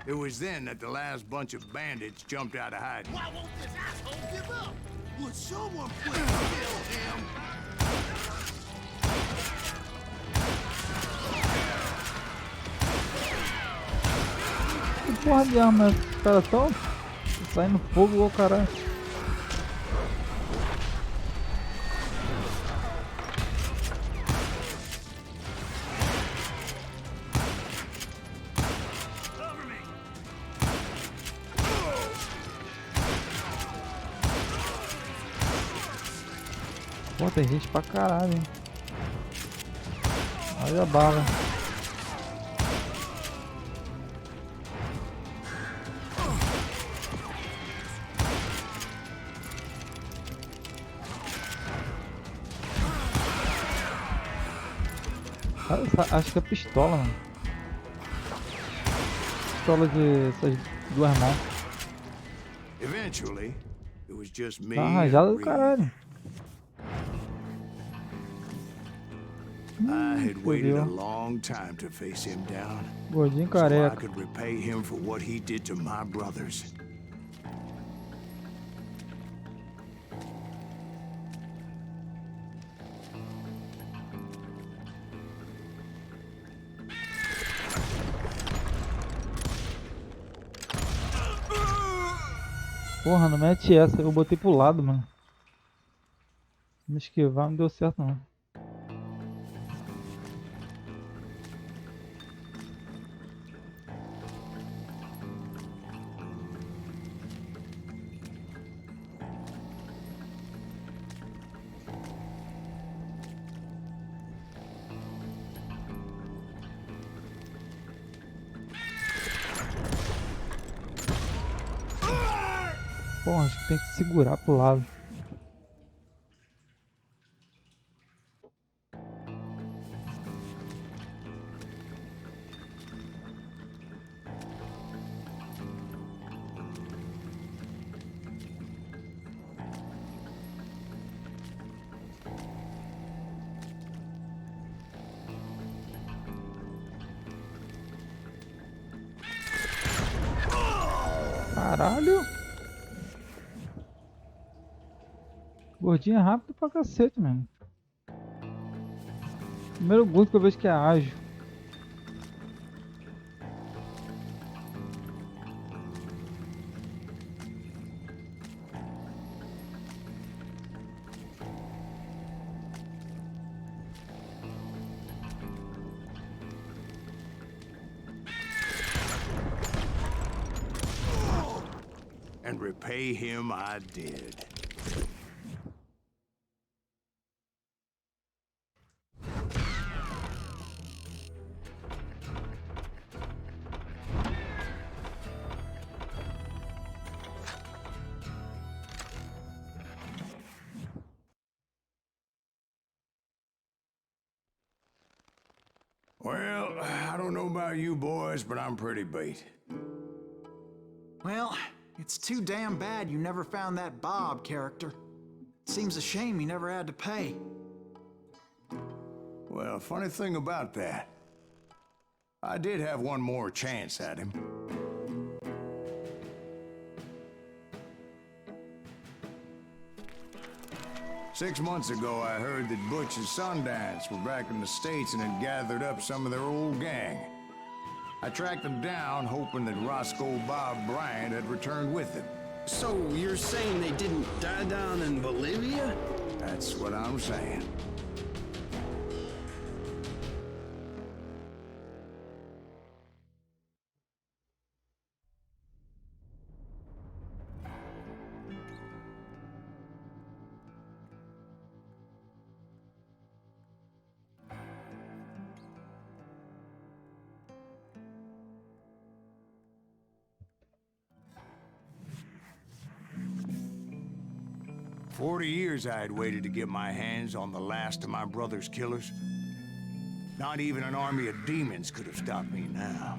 Speaker 2: It was then that the last bunch of bandits jumped out of hiding.
Speaker 8: Why won't this asshole give up? Would someone please kill him?
Speaker 1: Que porra de arma é essa? Os caras tão saindo fogo igual caralho. Pô, tem gente pra caralho, hein? Olha a bala. Acho que é pistola, mano. Pistola de essas duas mãos.
Speaker 2: Eventually, it was just me
Speaker 1: Tá
Speaker 2: and
Speaker 1: arranjada do
Speaker 2: Reed.
Speaker 1: caralho.
Speaker 2: I had waited a
Speaker 1: Fudeu.
Speaker 2: long time to face him down,
Speaker 1: Gordinho
Speaker 2: so I
Speaker 1: careca.
Speaker 2: could repay him for what he did to my brothers.
Speaker 1: Porra, não mete essa. Eu botei pro lado, mano. Me esquivar não deu certo, não. Porra, acho que tem que segurar pro lado. Caralho! Gordinho é rápido pra cacete, mano. Primeiro gordo que eu vejo que é ágil.
Speaker 2: And repay him I did. Well, I don't know about you boys, but I'm pretty beat.
Speaker 7: Well, it's too damn bad you never found that Bob character. Seems a shame you never had to pay.
Speaker 2: Well, funny thing about that, I did have one more chance at him. Six months ago, I heard that Butch and Sundance were back in the States and had gathered up some of their old gang. I tracked them down, hoping that Roscoe Bob Bryant had returned with them.
Speaker 5: So you're saying they didn't die down in Bolivia?
Speaker 2: That's what I'm saying. "40 years I had waited to get my hands on the last of my brother's killers. Not even an army of demons could have stopped me now.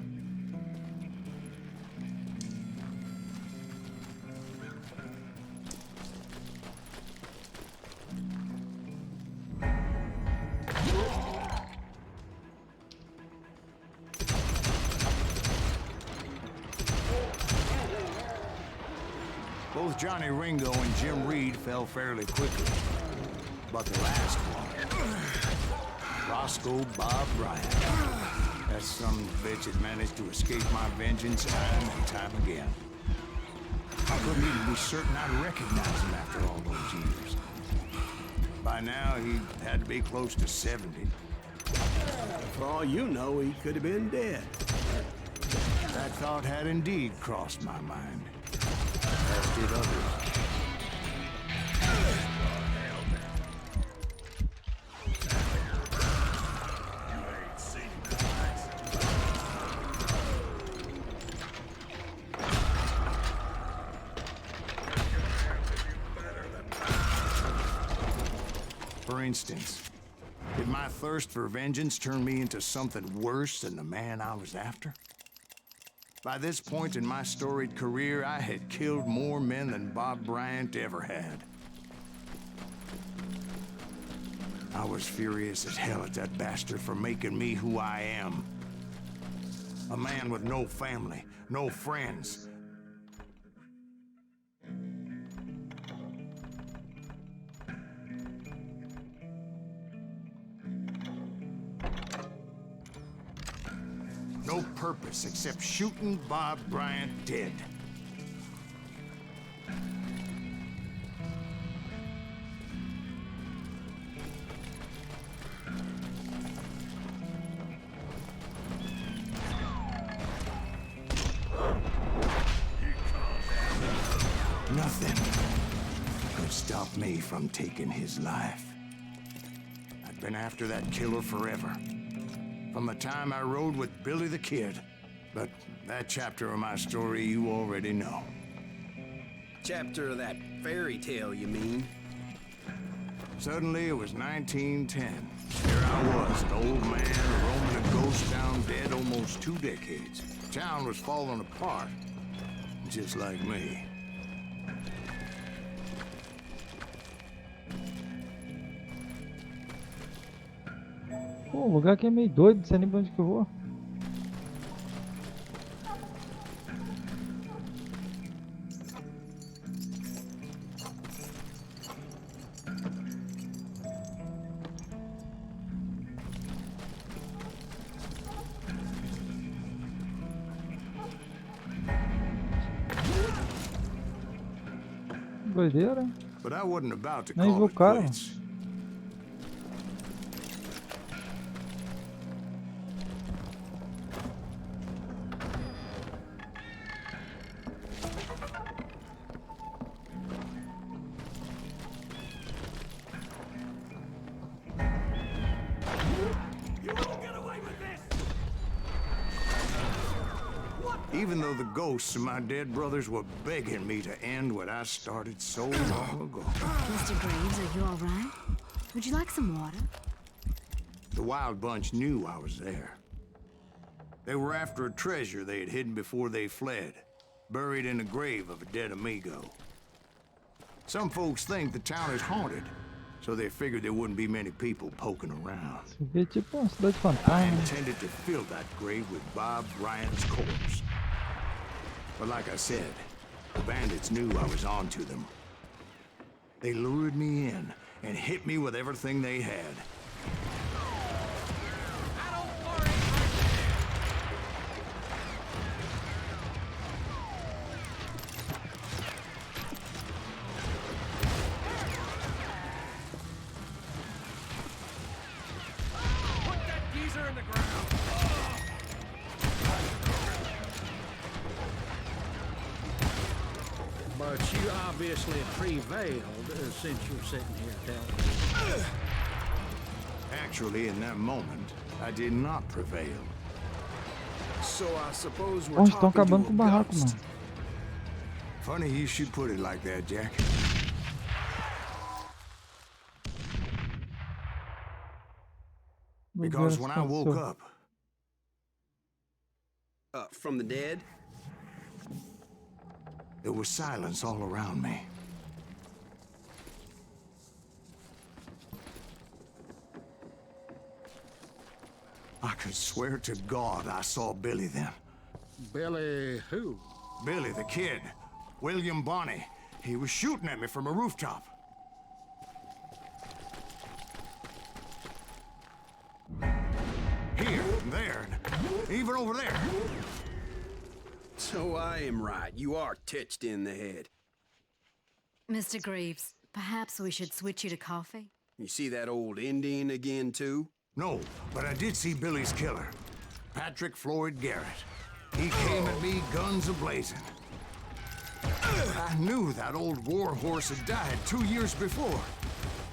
Speaker 2: Both Johnny Ringo and Jim Reed fell fairly quickly. But the last one, Roscoe Bob Bryant, that son of a bitch had managed to escape my vengeance time and time again. I couldn't even be certain I'd recognize him after all those years. By now, he had to be close to 70.
Speaker 3: For all you know, he could have been dead.
Speaker 2: That thought had indeed crossed my mind, as did others. for instance? Did my thirst for vengeance turn me into something worse than the man I was after? By this point in my storied career, I had killed more men than Bob Bryant ever had. I was furious as hell at that bastard for making me who I am. A man with no family, no friends. No purpose except shooting Bob Bryant dead. Nothing could stop me from taking his life. I'd been after that killer forever. From the time I rode with Billy the Kid. But that chapter of my story you already know.
Speaker 5: Chapter of that fairy tale, you mean?
Speaker 2: Suddenly it was 1910. Here I was, an old man roaming a ghost town dead almost 2 decades. Town was falling apart, just like me.
Speaker 1: Pô, o lugar aqui é meio doido, não sei nem pra onde que eu vou. Doideira.
Speaker 2: But I wasn't about to
Speaker 1: Nem
Speaker 2: call
Speaker 1: vou,
Speaker 2: it
Speaker 1: cara.
Speaker 2: quits. Even though the ghosts of my dead brothers were begging me to end what I started so long ago.
Speaker 6: Mr. Graves, are you all right? Would you like some water?
Speaker 2: The Wild Bunch knew I was there. They were after a treasure they had hidden before they fled, buried in the grave of a dead amigo. Some folks think the town is haunted, so they figured there wouldn't be many people poking around.
Speaker 1: Isso aqui é tipo uma cidade
Speaker 2: I
Speaker 1: fantasma.
Speaker 2: intended to fill that grave with Bob Bryant's corpse. But like I said, the bandits knew I was on to them. They lured me in and hit me with everything they had.
Speaker 4: But you obviously prevailed since you're sitting here telling me.
Speaker 2: Actually, in that moment, I did not prevail.
Speaker 5: So I suppose we're
Speaker 1: Ó, estão
Speaker 5: talking
Speaker 1: acabando
Speaker 5: to
Speaker 1: com o
Speaker 5: a
Speaker 1: barraco,
Speaker 5: ghost.
Speaker 1: mano.
Speaker 2: Funny you should put it like that, Jack. Because when I woke up,
Speaker 5: From the dead?
Speaker 2: there was silence all around me. I could swear to God I saw Billy then.
Speaker 4: Billy who?
Speaker 2: Billy the Kid. William Bonney. He was shooting at me from a rooftop. Here, and there, and even over there.
Speaker 5: So I am right. You are touched in the head.
Speaker 6: Mr. Graves, perhaps we should switch you to coffee?
Speaker 5: You see that old Indian again, too?
Speaker 2: No, but I did see Billy's killer, Patrick Floyd Garrett. He came at me guns a-blazing. I knew that old war horse had died 2 years before.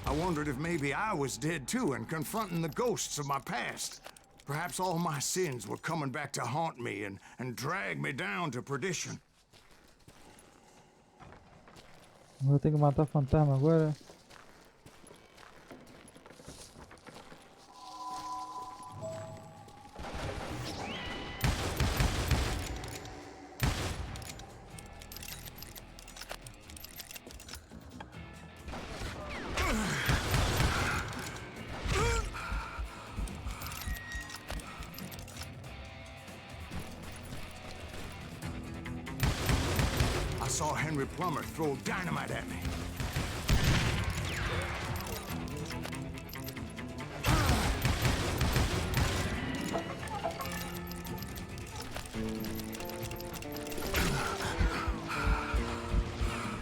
Speaker 2: I wondered if maybe I was dead too and confronting the ghosts of my past. Perhaps all my sins were coming back to haunt me and drag me down to perdition.
Speaker 1: Vou ter que matar fantasma agora.
Speaker 2: saw Henry Plummer throw dynamite at me.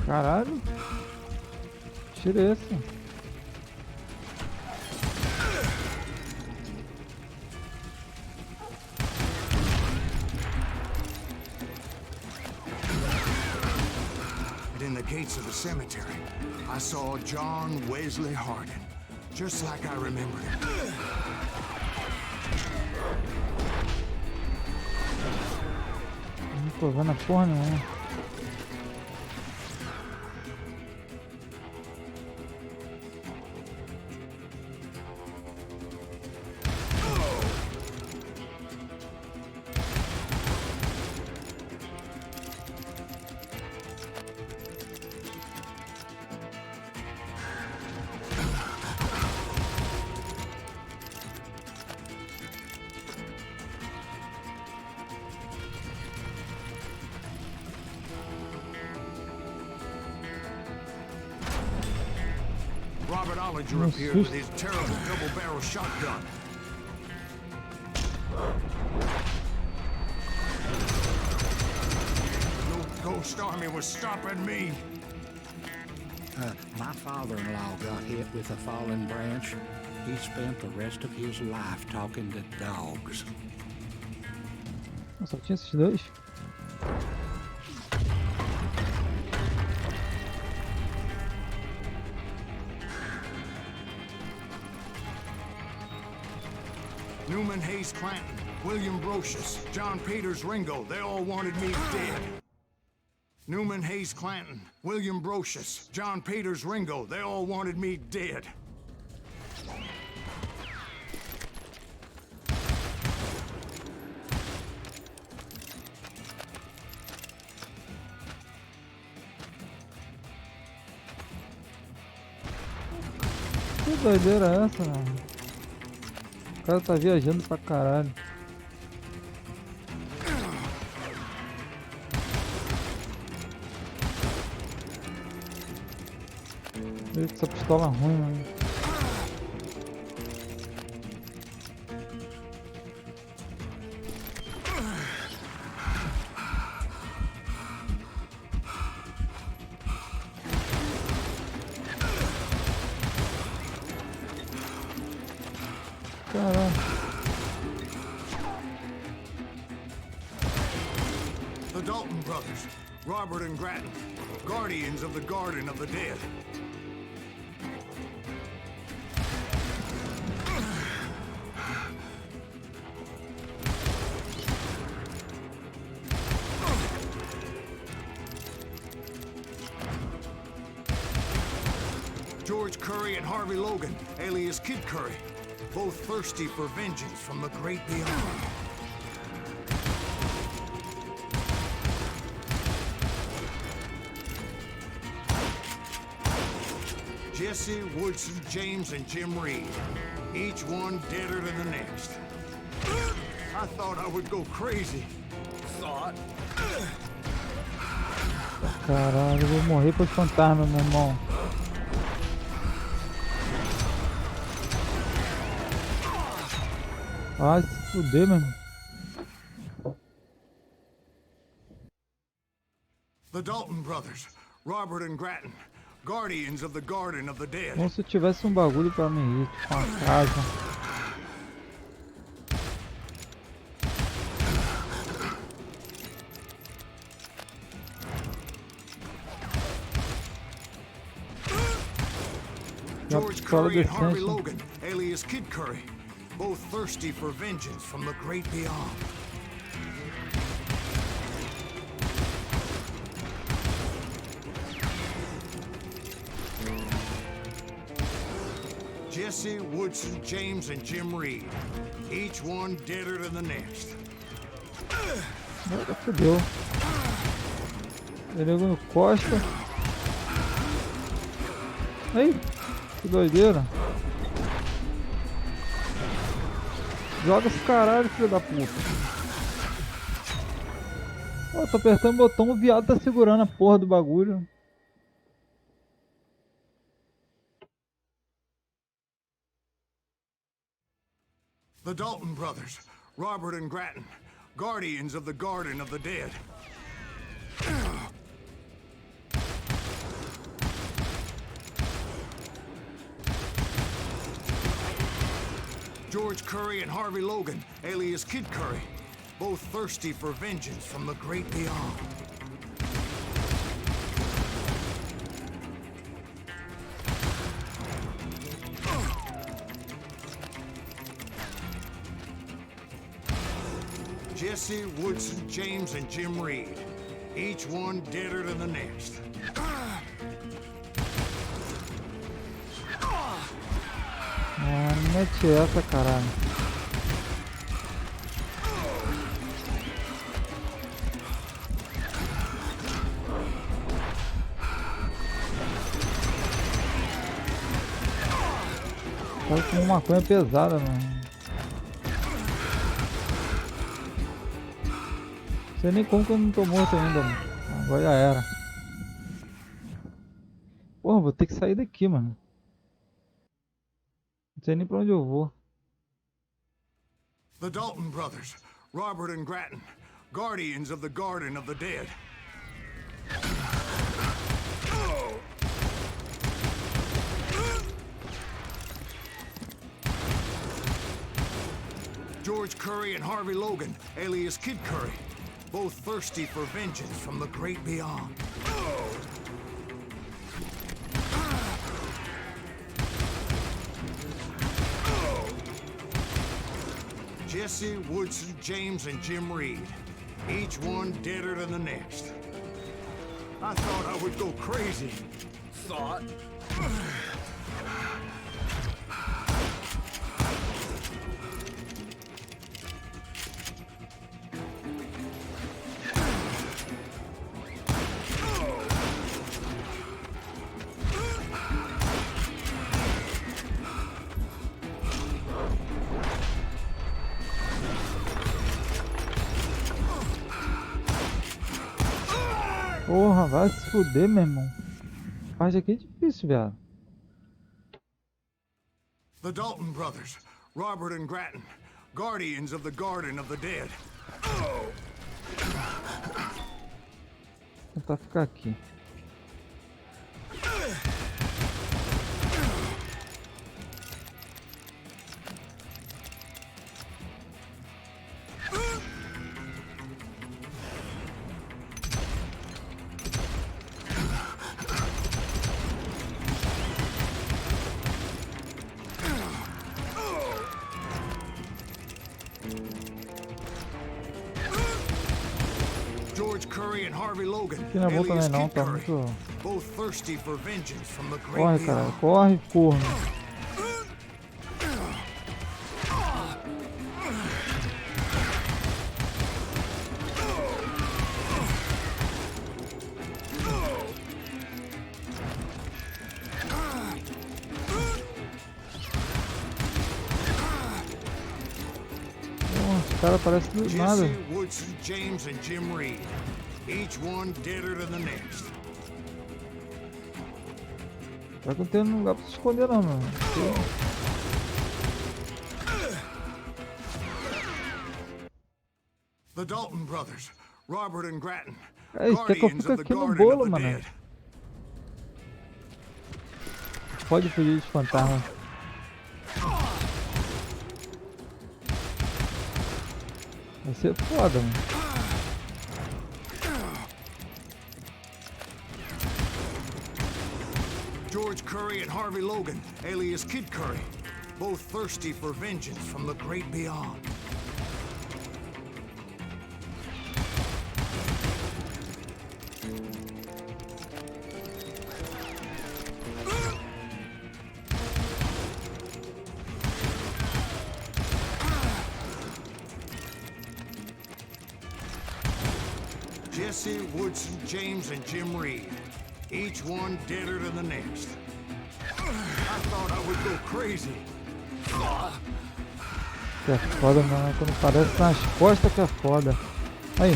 Speaker 1: Caralho. Tira esse.
Speaker 2: In the gates of the cemetery, I saw John Wesley Hardin, just like I remembered him.
Speaker 1: Não tô vendo a porra nenhuma.
Speaker 2: Robert Ollinger appeared with his terrible double-barrel shotgun. No ghost army was stopping me.
Speaker 4: My father-in-law got hit with a fallen branch. He spent the rest of his life talking to dogs.
Speaker 1: Só tinha esses dois?
Speaker 2: Newman Hayes Clanton, William Brocious, John Peters Ringo, they all wanted me dead. Newman Hayes Clanton, William Brocious, John Peters Ringo, they all wanted me dead.
Speaker 1: Que doideira é essa, mano? O cara tá viajando pra caralho. Eita, essa pistola ruim, mano. Caralho.
Speaker 2: The Dalton brothers, Robert and Grattan, guardians of the Garden of the Dead. George Curry and Harvey Logan, alias Kid Curry, both thirsty for vengeance from the great beyond. Jesse, Woodson, James, and Jim Reed, each one deader than the next. I thought I would go crazy. Thought.
Speaker 1: Caralho, eu vou morrer pros fantasmas, meu irmão. Ah, se fuder, meu irmão.
Speaker 2: The Dalton brothers, Robert and Grattan, guardians of the Garden of the Dead.
Speaker 1: Como se eu tivesse um bagulho pra me ir, tipo uma casa.
Speaker 2: George Curry and Harvey Logan, alias Kid Curry, both thirsty for vengeance from the great beyond. Jesse, Woodson, James, and Jim Reed, each one deader than the next.
Speaker 1: Agora fodeu. Perigo no Costa. Aí, que doideira. Joga esse caralho, filho da puta. Ó, tô apertando o botão, o viado tá segurando a porra do bagulho.
Speaker 2: The Dalton brothers, Robert and Grattan, guardians of the Garden of the Dead. George Curry and Harvey Logan, alias Kid Curry, both thirsty for vengeance from the great beyond. Jesse, Woodson, James, and Jim Reed, each one deader than the next.
Speaker 1: Ah, mete essa, caralho. Tá com uma maconha pesada, mano. Não sei nem como que eu não tô morto ainda, mano. Agora já era. Porra, vou ter que sair daqui, mano. Não sei nem pra onde eu vou.
Speaker 2: The Dalton brothers, Robert and Grattan, guardians of the Garden of the Dead. George Curry and Harvey Logan, alias Kid Curry, both thirsty for vengeance from the great beyond. Jesse, Woodson, James, and Jim Reed, each one deader than the next. I thought I would go crazy.
Speaker 5: Thought?
Speaker 1: Porra, vai se fuder, meu irmão. A parte aqui é difícil, viado.
Speaker 2: The Dalton brothers, Robert and Grattan, guardians of the Garden of the Dead.
Speaker 1: Vou tentar ficar aqui.
Speaker 2: George Curry and Harvey Logan,
Speaker 1: Aqui não é bom também
Speaker 2: alias
Speaker 1: não,
Speaker 2: Kid
Speaker 1: tá
Speaker 2: Curry,
Speaker 1: muito...
Speaker 2: both thirsty for vengeance from the great
Speaker 1: Corre,
Speaker 2: beyond.
Speaker 1: cara, corre, corno. Nossa, o cara parece do nada.
Speaker 2: Jesse, Woodson, James, and Jim Reed, each one deader than the next.
Speaker 1: Será que não tem lugar pra se esconder não, mano?
Speaker 2: The Dalton brothers, Robert and Grattan,
Speaker 1: É isso, quer que eu
Speaker 2: guardians
Speaker 1: fique
Speaker 2: of the
Speaker 1: aqui no
Speaker 2: Garden of
Speaker 1: bolo,
Speaker 2: the
Speaker 1: mano.
Speaker 2: Dead.
Speaker 1: Pode fugir dos fantasmas. Vai ser foda, mano.
Speaker 2: George Curry and Harvey Logan, alias Kid Curry, both thirsty for vengeance from the great beyond. Jesse, Woodson, James, and Jim Reed, each one deader than the next. I thought I would go crazy.
Speaker 1: Que é foda, mano. Quando parece nas costas que é foda. Aí.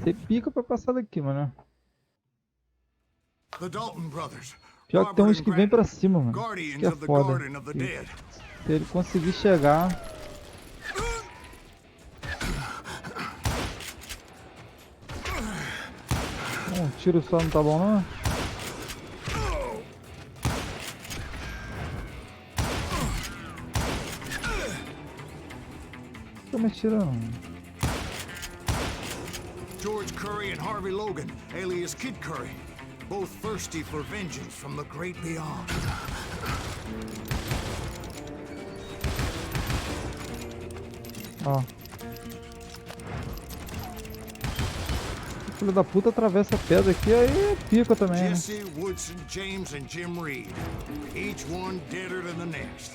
Speaker 1: ser pica pra passar daqui, mano.
Speaker 2: The Dalton brothers.
Speaker 1: Pior que tem uns que vem pra cima, mano. Isso
Speaker 2: Guardians
Speaker 1: que é
Speaker 2: of the
Speaker 1: foda.
Speaker 2: Garden of the Dead.
Speaker 1: Se ele conseguir chegar... Um tiro só não tá bom, não? Tô me atirando.
Speaker 2: George Curry and Harvey Logan, alias Kid Curry, both thirsty for vengeance from the great beyond.
Speaker 1: Ó. O filho da puta atravessa a pedra aqui, aí pica também, né?
Speaker 2: Jesse, Woodson, James, and Jim Reed, each one deader than the next.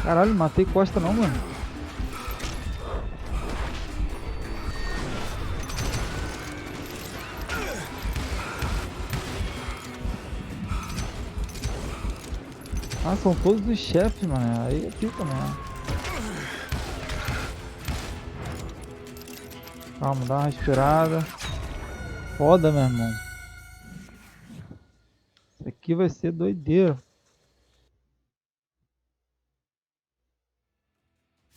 Speaker 1: Caralho, matei Costa não, mano. Ah, são todos os chefes, mano. Aí é pica mesmo. Calma, dá uma respirada. Foda, meu irmão. Isso aqui vai ser doideira.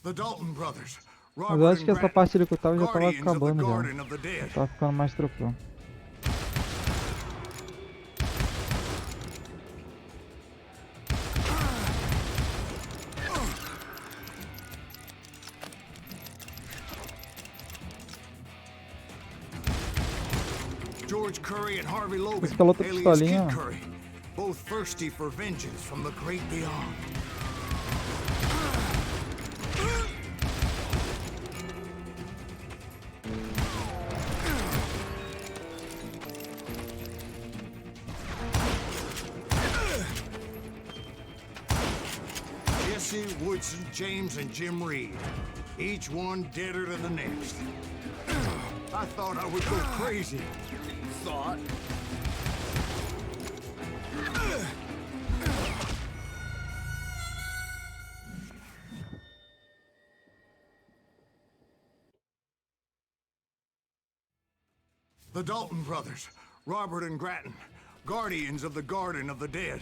Speaker 2: The Dalton brothers.
Speaker 1: Mas eu acho que essa parte ali que eu tava já tava acabando já. Já tava ficando mais tranquilo.
Speaker 2: George Curry and Harvey Logan,
Speaker 1: Esse piloto
Speaker 2: alias
Speaker 1: pistolinha.
Speaker 2: Kid Curry, both thirsty for vengeance from the great beyond. Jesse, Woodson, James, and Jim Reed, each one deader than the next. I thought I would go crazy. Thought? The Dalton brothers, Robert and Grattan, guardians of the Garden of the Dead.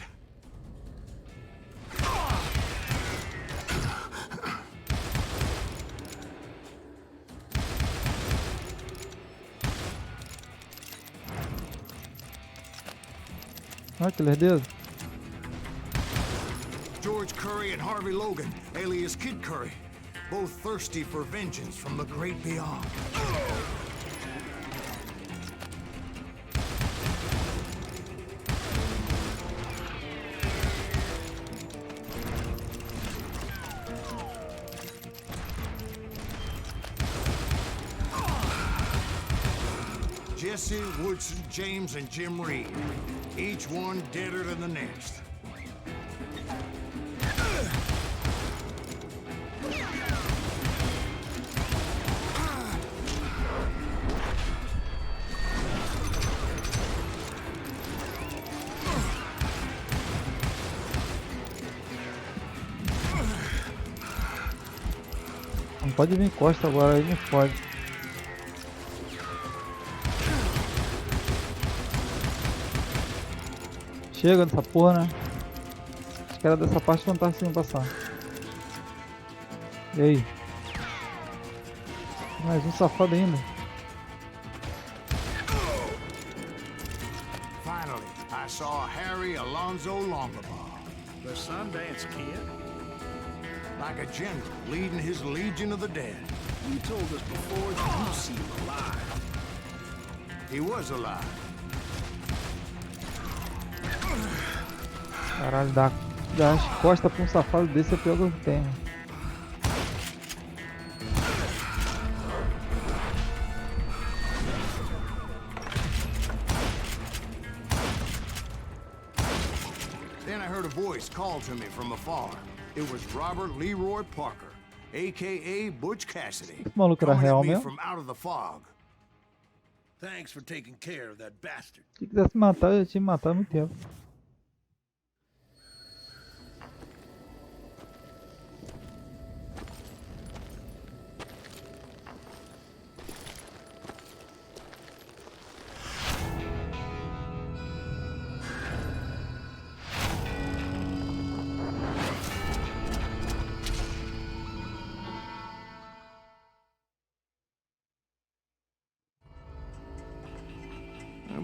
Speaker 1: Olha que lerdeza.
Speaker 2: George Curry and Harvey Logan, alias Kid Curry, both thirsty for vengeance from the great beyond. Jesse, Woodson, James, and Jim Reed, each one deader than the next.
Speaker 1: Não pode vir Costa agora, aí não pode. Chega dessa porra, né? Os caras dessa parte não tá conseguindo passar. E aí? Mais um safado ainda.
Speaker 2: Finally, I saw Harry Alonzo Longabaugh,
Speaker 4: The Sundance Kid?
Speaker 2: like a general leading his legion of the dead.
Speaker 4: You told us before that you see him alive.
Speaker 2: He was alive.
Speaker 1: Caralho, dar as costas pra um safado desse é pior que eu tenho.
Speaker 2: Then I heard a voice call to me from afar. It was Robert Leroy Parker, a.k.a. Butch Cassidy,
Speaker 1: Esse maluco era
Speaker 2: coming
Speaker 1: real
Speaker 2: at me
Speaker 1: mesmo?
Speaker 2: from out of the fog.
Speaker 5: Thanks for taking care of that bastard.
Speaker 1: Se quisesse matar, eu já tinha me matado há muito tempo.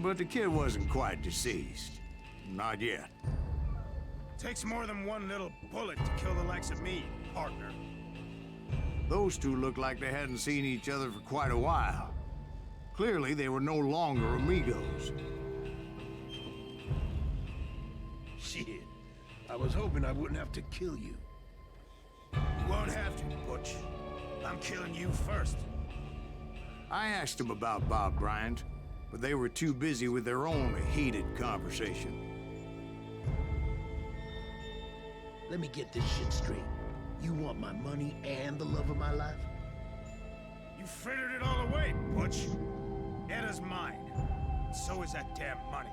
Speaker 2: but the kid wasn't quite deceased. Not yet.
Speaker 8: Takes more than one little bullet to kill the likes of me, partner.
Speaker 2: Those two looked like they hadn't seen each other for quite a while. Clearly, they were no longer amigos.
Speaker 8: Shit. I was hoping I wouldn't have to kill you. You won't have to, Butch. I'm killing you first.
Speaker 2: I asked them about Bob Bryant, but they were too busy with their own heated conversation.
Speaker 9: Let me get this shit straight. You want my money and the love of my life?
Speaker 8: You frittered it all away, Butch. Etta's mine. So is that damn money.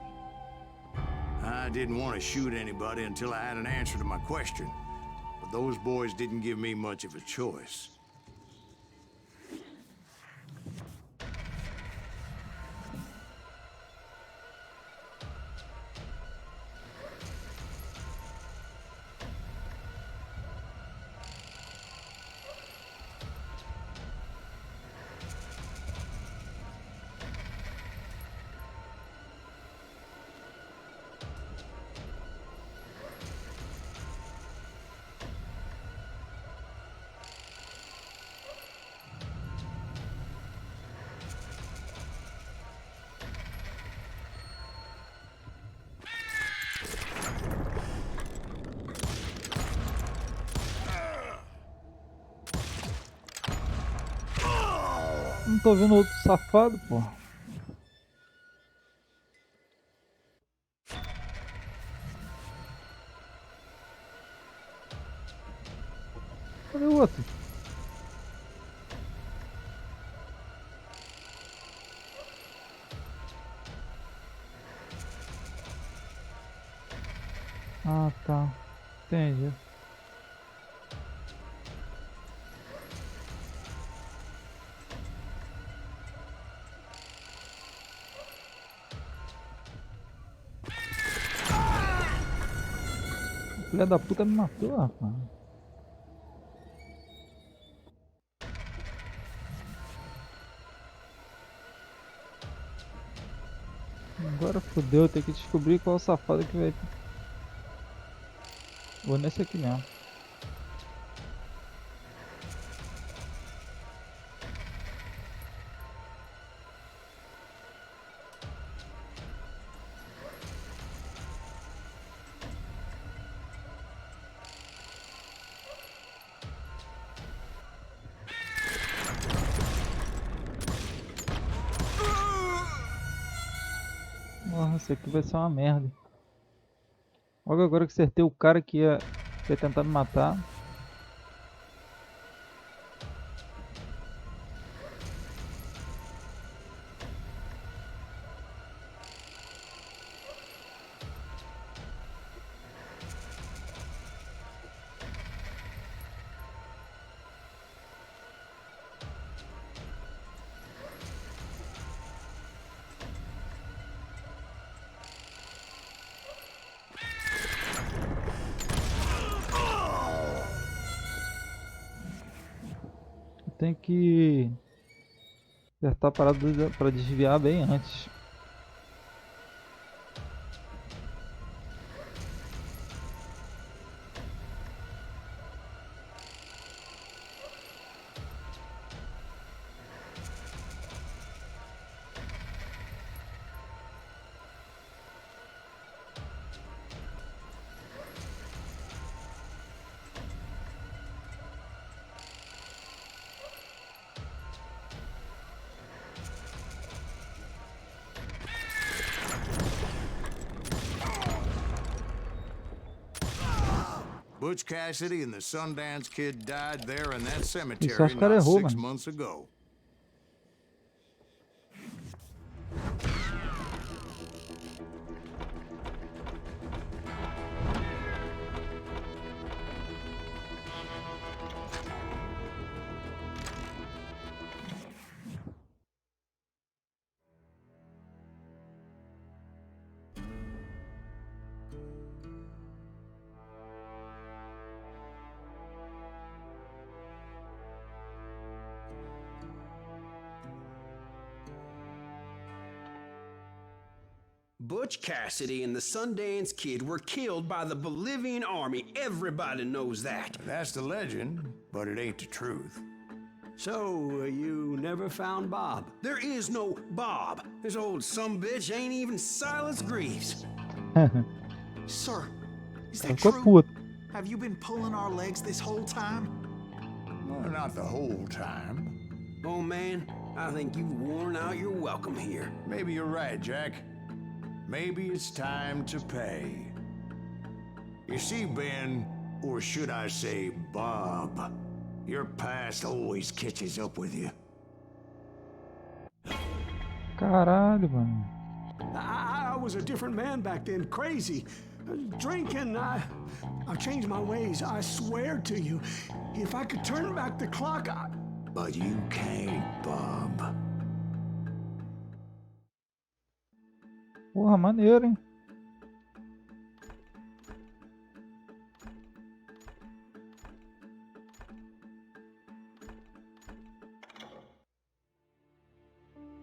Speaker 2: I didn't want to shoot anybody until I had an answer to my question, but those boys didn't give me much of a choice.
Speaker 1: Não tô vendo outro safado, pô. Cadê o outro? Ah, tá. Entendi. Filha da puta me matou, rapaz. Agora fodeu, tem que descobrir qual é o safado que vai. Vou nesse aqui mesmo. Nossa, isso aqui vai ser uma merda. Logo agora que acertei o cara que ia tentar me matar. Tem que apertar a parada para desviar bem antes.
Speaker 2: Butch Cassidy and the Sundance Kid died there in that
Speaker 1: Isso
Speaker 2: cemetery
Speaker 1: acho que ela
Speaker 2: not
Speaker 1: errou,
Speaker 2: 6
Speaker 1: mano.
Speaker 2: months ago.
Speaker 5: Butch Cassidy and the Sundance Kid were killed by the Bolivian army. Everybody knows that.
Speaker 2: That's the legend, but it ain't the truth.
Speaker 3: So, you never found Bob?
Speaker 5: There is no Bob. This old sumbitch ain't even Silas Greaves.
Speaker 7: Sir, is that
Speaker 1: Ficou
Speaker 7: true?
Speaker 1: puto.
Speaker 7: Have you been pulling our legs this whole time?
Speaker 2: Well, not the whole time.
Speaker 5: Oh man, I think you've worn out your welcome here.
Speaker 2: Maybe you're right, Jack. Maybe it's time to pay. You see, Ben, or should I say Bob, your past always catches up with you.
Speaker 1: Caralho, mano.
Speaker 3: I was a different man back then, crazy. Drinking, I've changed my ways, I swear to you. If I could turn back the clock,
Speaker 2: But you can't, Bob.
Speaker 1: Porra, maneiro, hein?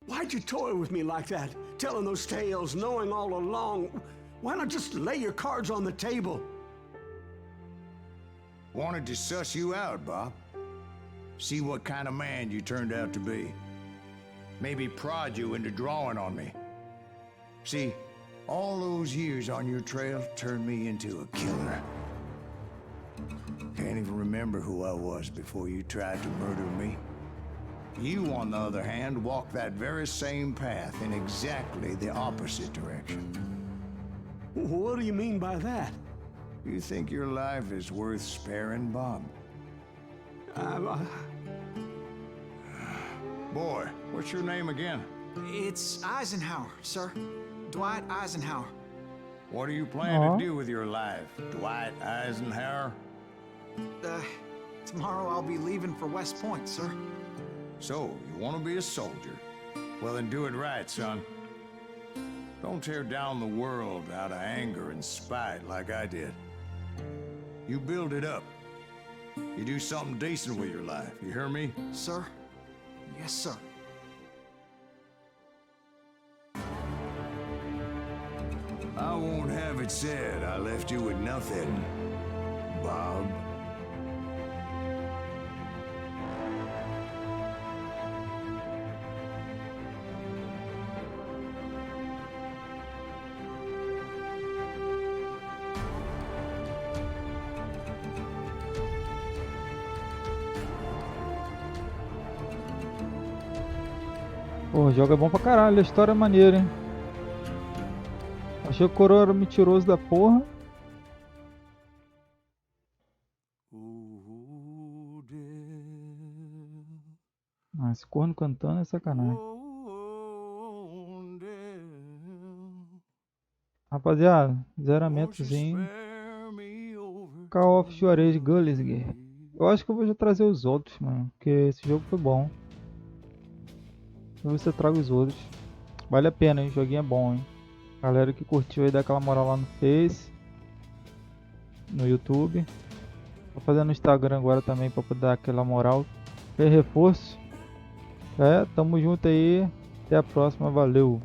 Speaker 3: Why'd you toy with me like that? Telling those tales, knowing all along. Why not just lay your cards on the table?
Speaker 2: Wanted to suss you out, Bob. See what kind of man you turned out to be. Maybe prod you into drawing on me. See, all those years on your trail turned me into a killer. Can't even remember who I was before you tried to murder me. You, on the other hand, walked that very same path in exactly the opposite direction.
Speaker 3: What do you mean by that?
Speaker 2: You think your life is worth sparing, Bob? Boy, what's your name again?
Speaker 7: It's Eisenhower, sir. Dwight Eisenhower.
Speaker 2: What do you plan to do with your life, Dwight Eisenhower?
Speaker 7: Tomorrow I'll be leaving for West Point, sir.
Speaker 2: So, you want to be a soldier? Well, then do it right, son. Don't tear down the world out of anger and spite like I did. You build it up. You do something decent with your life, you hear me?
Speaker 7: Sir? Yes, sir.
Speaker 2: I won't have it said I left you with nothing, Bob.
Speaker 1: Pô, o jogo é bom pra caralho, a história é maneira, hein? Achei que o coroa era mentiroso da porra. Ah, esse corno cantando é sacanagem. Rapaziada, zeramentozinho. Call of Juarez Gunslinger. Eu acho que eu vou já trazer os outros, mano. Porque esse jogo foi bom. Vou ver se eu trago os outros. Vale a pena, hein? O joguinho é bom, hein? Galera que curtiu aí, dá aquela moral lá no Face, no YouTube. Vou fazer no Instagram agora também pra poder dar aquela moral. Ter reforço. Tamo junto aí. Até a próxima. Valeu!